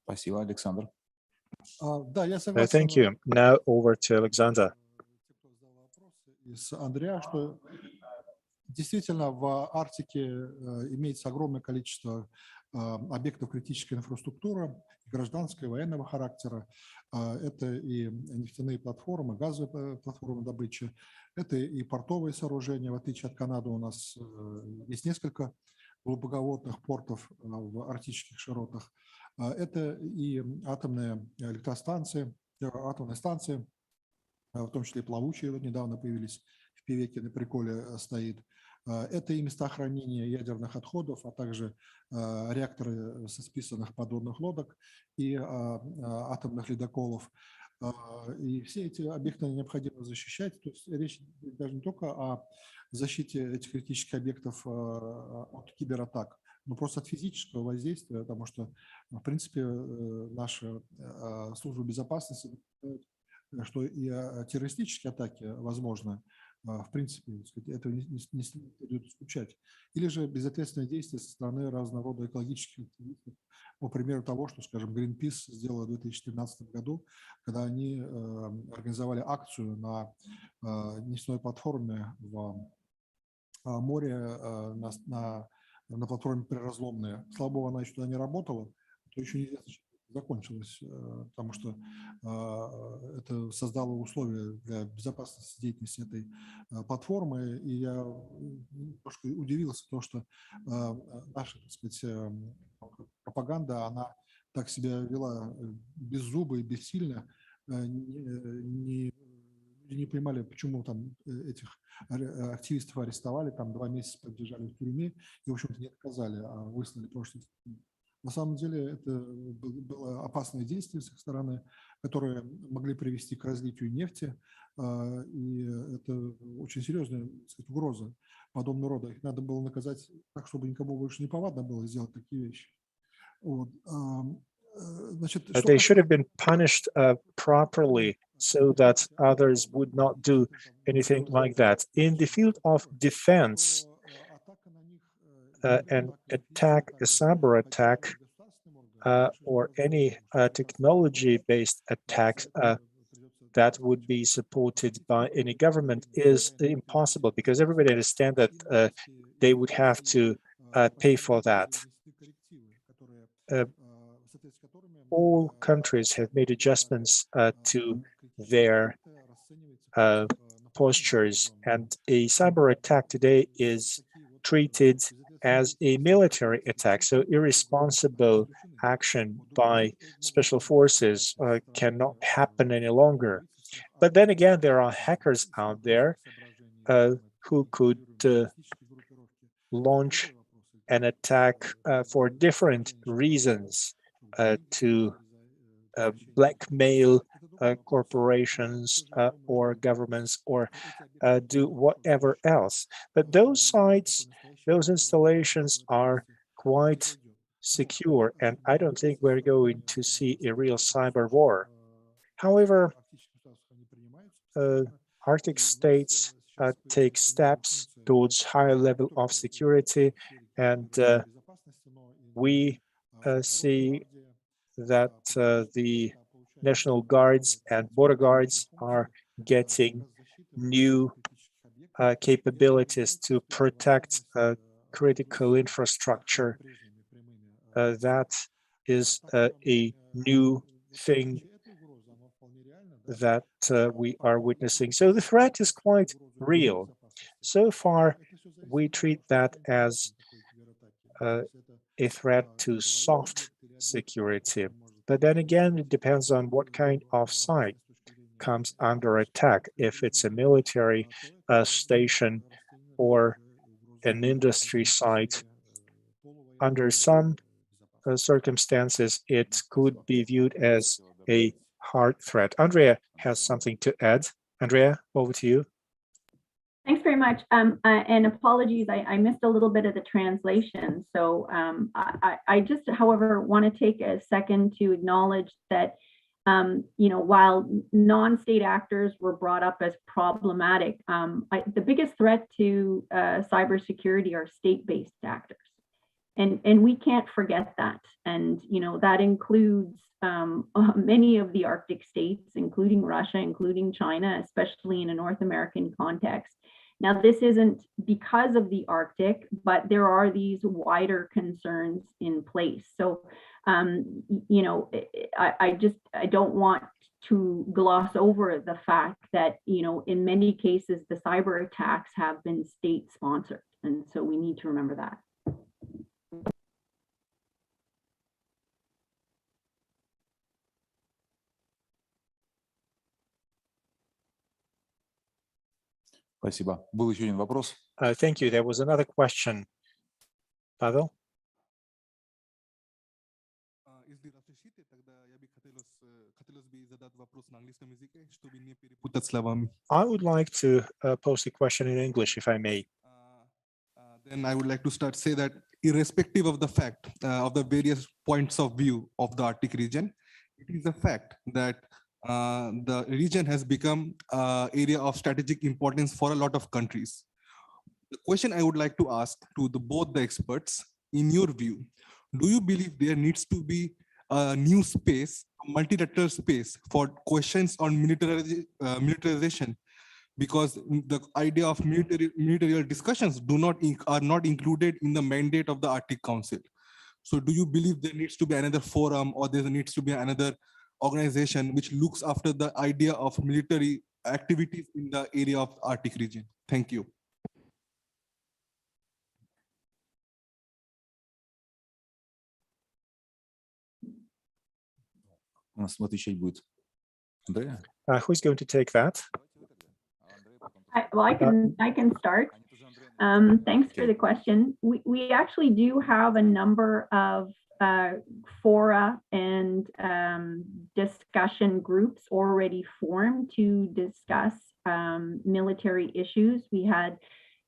Спасибо, Александр. Да, я согласен. Thank you. Now over to Alexander. С Андреа, что действительно в Арктике имеется огромное количество объектов критической инфраструктуры, гражданского и военного характера. Это и нефтяные платформы, газовые платформы добычи, это и портовые сооружения. В отличие от Канады у нас есть несколько глубоководных портов в арктических широтах. Это и атомные электростанции, атомные станции, в том числе и плавучие, вот недавно появились в Певеке, на Приколе стоит. Это и места хранения ядерных отходов, а также реакторы со списанных подводных лодок и атомных ледоколов. И все эти объекты необходимо защищать. То есть речь даже не только о защите этих критических объектов от кибератак, но просто от физического воздействия, потому что, в принципе, наша служба безопасности, что и террористические атаки возможны, в принципе, этого не следует исключать. Или же безответственное действие со стороны разного рода экологических активистов, по примеру того, что, скажем, Greenpeace сделал в 2013 году, когда они организовали акцию на нефтяной платформе в море, на платформе «Приразломная». Слава богу, она еще туда не работала, то еще неизвестно, чем закончилось, потому что это создало условия для безопасности деятельности этой платформы. И я немножко удивился, потому что наша, так сказать, пропаганда, она так себя вела беззубо и бессильно, не понимали, почему там этих активистов арестовали, там 2 месяца продержали в тюрьме и, в общем-то, не отказали, а выслали просто. На самом деле это было опасное действие с их стороны, которые могли привести к развитию нефти, и это очень серьезная, так сказать, угроза подобного рода. Их надо было наказать так, чтобы никому больше не повадно было сделать такие вещи. Вот. Значит, They should have been punished properly so that others would not do anything like that. In the field of defense, an attack, a cyber attack, or any technology-based attack that would be supported by any government is impossible, because everybody understands that they would have to pay for that. All countries have made adjustments to their postures, and a cyber attack today is treated as a military attack. So irresponsible action by special forces cannot happen any longer. But then again, there are hackers out there who could launch an attack for different reasons, to blackmail corporations or governments, or do whatever else. But those sites, those installations are quite secure, and I don't think we're going to see a real cyber war. However, Arctic states take steps towards higher level of security, and we see that the National Guards and Border Guards are getting new capabilities to protect critical infrastructure. That is a new thing that we are witnessing. So the threat is quite real. So far, we treat that as a threat to soft security. But then again, it depends on what kind of site comes under attack. If it's a military station or an industry site, under some circumstances, it could be viewed as a hard threat. Andrea has something to add. Andrea, over to you. Thanks very much. And apologies, I missed a little bit of the translation. So I just, however, want to take a second to acknowledge that, while non-state actors were brought up as problematic, the biggest threat to cybersecurity are state-based actors. And we can't forget that. And, that includes many of the Arctic states, including Russia, including China, especially in a North American context. Now, this isn't because of the Arctic, but there are these wider concerns in place. So, I don't want to gloss over the fact that, in many cases, the cyber attacks have been state sponsored. And so we need to remember that. Спасибо. Был еще один вопрос. Thank you. There was another question. Pavel? I would like to pose a question in English, if I may. Then I would like to say that irrespective of the fact of the various points of view of the Arctic region, it is a fact that the region has become an area of strategic importance for a lot of countries. The question I would like to ask to both the experts, in your view, do you believe there needs to be a new space, a multilateral space for questions on militarization? Because the idea of military discussions are not included in the mandate of the Arctic Council. So do you believe there needs to be another forum, or there needs to be another organization which looks after the idea of military activities in the area of Arctic region? Thank you. У нас отвечать будет Андрея. Who's going to take that? I can start. Thanks for the question. We actually do have a number of fora and discussion groups already formed to discuss military issues. We had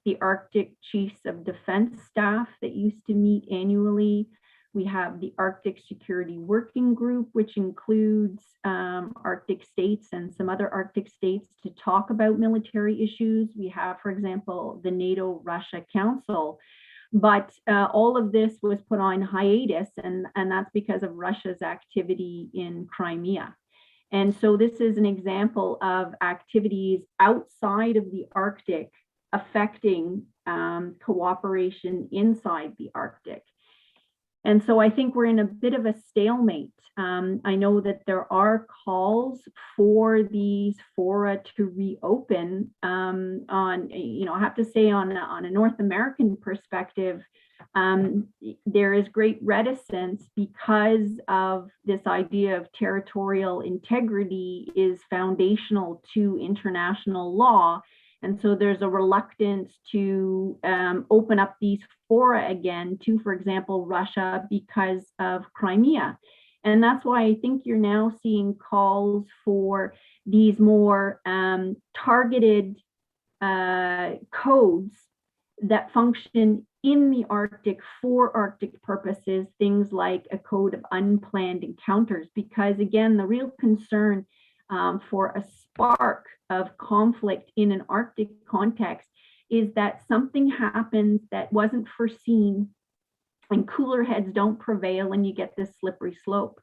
the Arctic Chiefs of Defense Staff that used to meet annually. We have the Arctic Security Working Group, which includes Arctic states and some other Arctic states to talk about military issues. We have, for example, the NATO-Russia Council. But all of this was put on hiatus, and that's because of Russia's activity in Crimea. And so this is an example of activities outside of the Arctic affecting cooperation inside the Arctic. And so I think we're in a bit of a stalemate. I know that there are calls for these fora to reopen on, I have to say on a North American perspective, there is great reticence because of this idea of territorial integrity is foundational to international law. And so there's a reluctance to open up these fora again to, for example, Russia because of Crimea. And that's why I think you're now seeing calls for these more targeted codes that function in the Arctic for Arctic purposes, things like a code of unplanned encounters, because again, the real concern for a spark of conflict in an Arctic context is that something happens that wasn't foreseen and cooler heads don't prevail and you get this slippery slope.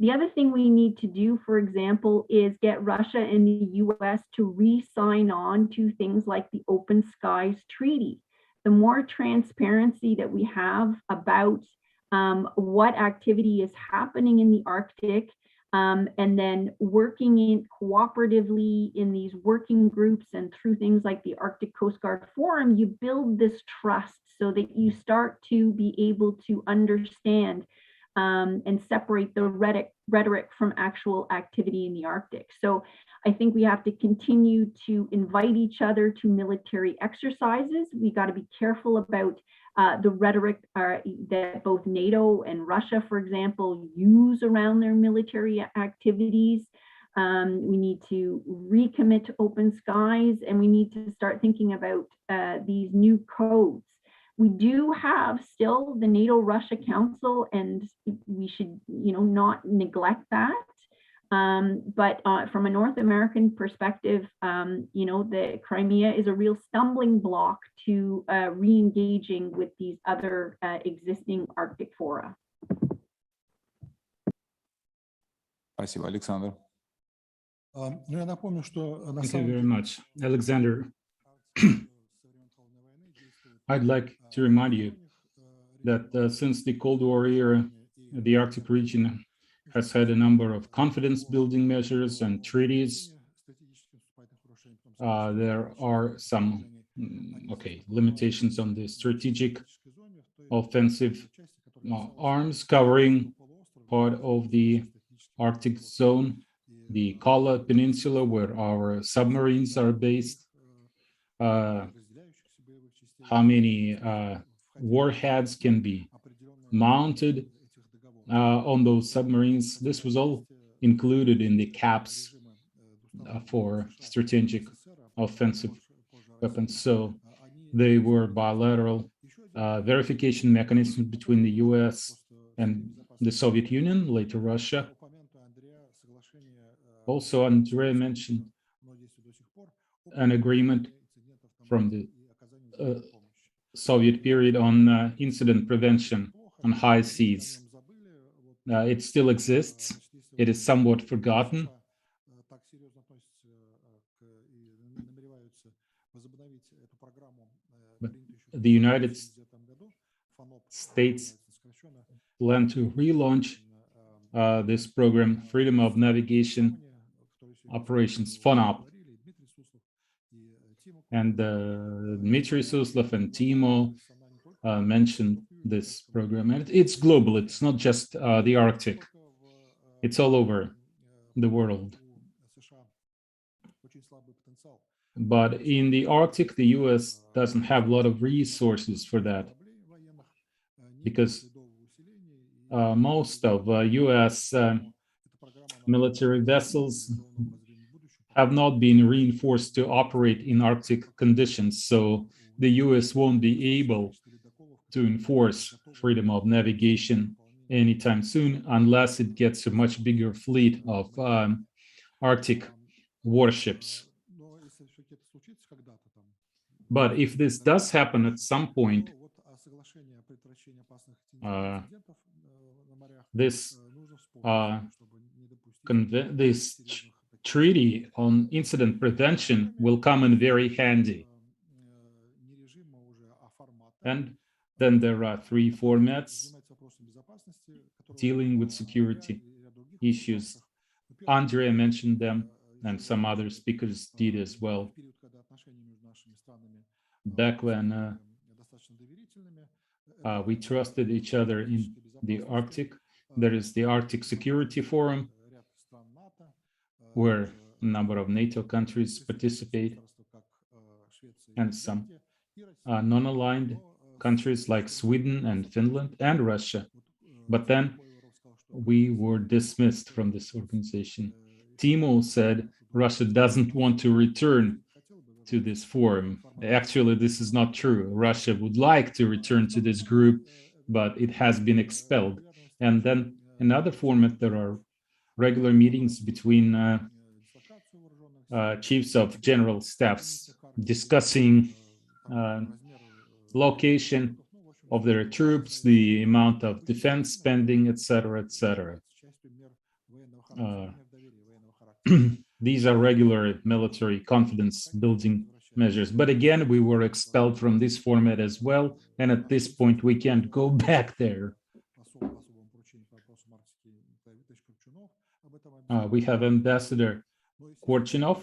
The other thing we need to do, for example, is get Russia and the US to re-sign on to things like the Open Skies Treaty. The more transparency that we have about what activity is happening in the Arctic, and then working in cooperatively in these working groups and through things like the Arctic Coast Guard Forum, you build this trust so that you start to be able to understand and separate the rhetoric from actual activity in the Arctic. So I think we have to continue to invite each other to military exercises. We got to be careful about the rhetoric that both NATO and Russia, for example, use around their military activities. We need to recommit to open skies, and we need to start thinking about these new codes. We do have still the NATO-Russia Council, and we should, not neglect that. But from a North American perspective, the Crimea is a real stumbling block to re-engaging with these other existing Arctic fora. Спасибо, Александр. Я напомню, что на Thank you самом very деле much, Alexander. I'd like to remind you that since the Cold War era, the Arctic region has had a number of confidence-building measures and treaties. There are some, limitations on the strategic offensive arms covering part of the Arctic zone, the Kola Peninsula, where our submarines are based. How many warheads can be mounted on those submarines? This was all included in the caps for strategic offensive weapons. So they were bilateral verification mechanisms between the US and the Soviet Union, later Russia. Also, Andrea mentioned an agreement from the Soviet period on incident prevention on high seas. It still exists. It is somewhat forgotten. But the United States plan to relaunch this program, Freedom of Navigation Operations, FONOP. And Dmitry Suslov and Timo mentioned this program. And it's global. It's not just the Arctic. It's all over the world. But in the Arctic, the US doesn't have a lot of resources for that, because most of US military vessels have not been reinforced to operate in Arctic conditions. So the US won't be able to enforce freedom of navigation anytime soon, unless it gets a much bigger fleet of Arctic warships. But if this does happen at some point, this treaty on incident prevention will come in very handy. And then there are 3 formats dealing with security issues. Andrea mentioned them, and some other speakers did as well. Back when we trusted each other in the Arctic, there is the Arctic Security Forum, where a number of NATO countries participate, and some non-aligned countries like Sweden and Finland and Russia. But then we were dismissed from this organization. Timo said Russia doesn't want to return to this forum. Actually, this is not true. Russia would like to return to this group, but it has been expelled. And then another format, there are regular meetings between chiefs of general staffs discussing location of their troops, the amount of defense spending, etc., etc. these are regular military confidence building measures. But again, we were expelled from this format as well. And at this point, we can't go back there. We have Ambassador Gorchakov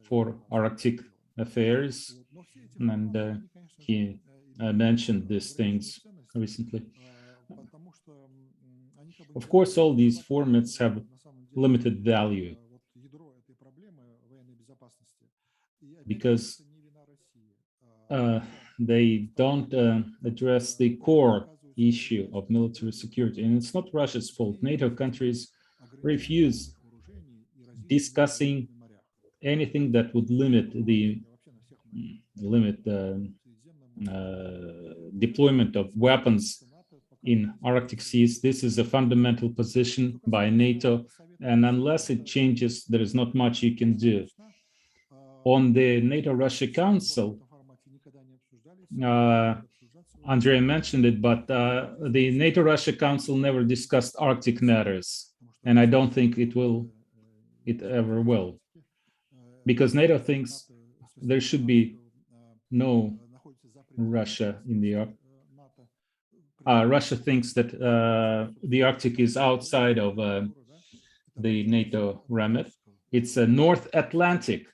for Arctic affairs, and he mentioned these things recently. Of course, all these formats have limited value because they don't address the core issue of military security. And it's not Russia's fault. NATO countries refuse discussing anything that would limit the deployment of weapons in Arctic seas. This is a fundamental position by NATO, and unless it changes, there is not much you can do. On the NATO-Russia Council, Andrea mentioned it, but the NATO-Russia Council never discussed Arctic matters, and I don't think it ever will, because NATO thinks there should be no Russia in the Arctic. Russia thinks that the Arctic is outside of the NATO remit. It's a North Atlantic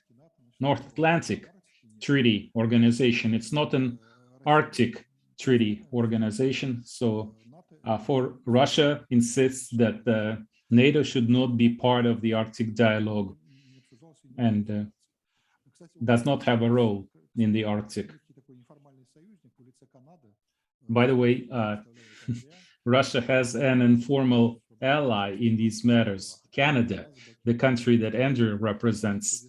Treaty Organization. It's not an Arctic Treaty Organization. So for Russia insists that NATO should not be part of the Arctic dialogue and does not have a role in the Arctic. By the way, Russia has an informal ally in these matters, Canada, the country that Andrew represents.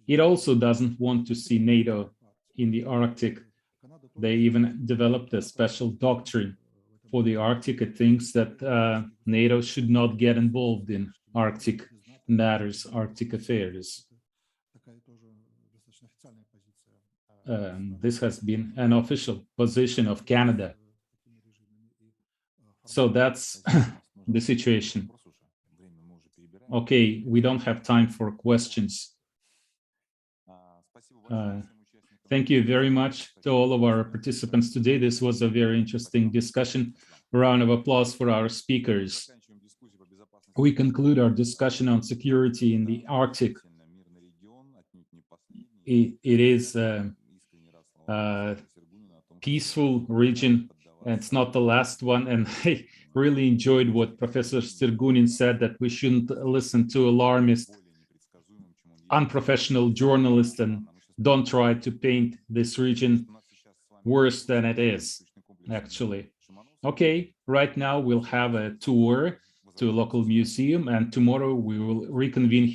It also doesn't want to see NATO in the Arctic. They even developed a special doctrine for the Arctic. It thinks that NATO should not get involved in Arctic matters, Arctic affairs. This has been an official position of Canada. So that's the situation. Okay, we don't have time for questions. Thank you very much to all of our participants today. This was a very interesting discussion. A round of applause for our speakers. We conclude our discussion on security in the Arctic. It is a peaceful region, and it's not the last one. And I really enjoyed what Professor Stirgunin said, that we shouldn't listen to alarmist, unprofessional journalists and don't try to paint this region worse than it is, actually. Okay, right now we'll have a tour to a local museum, and tomorrow we will reconvene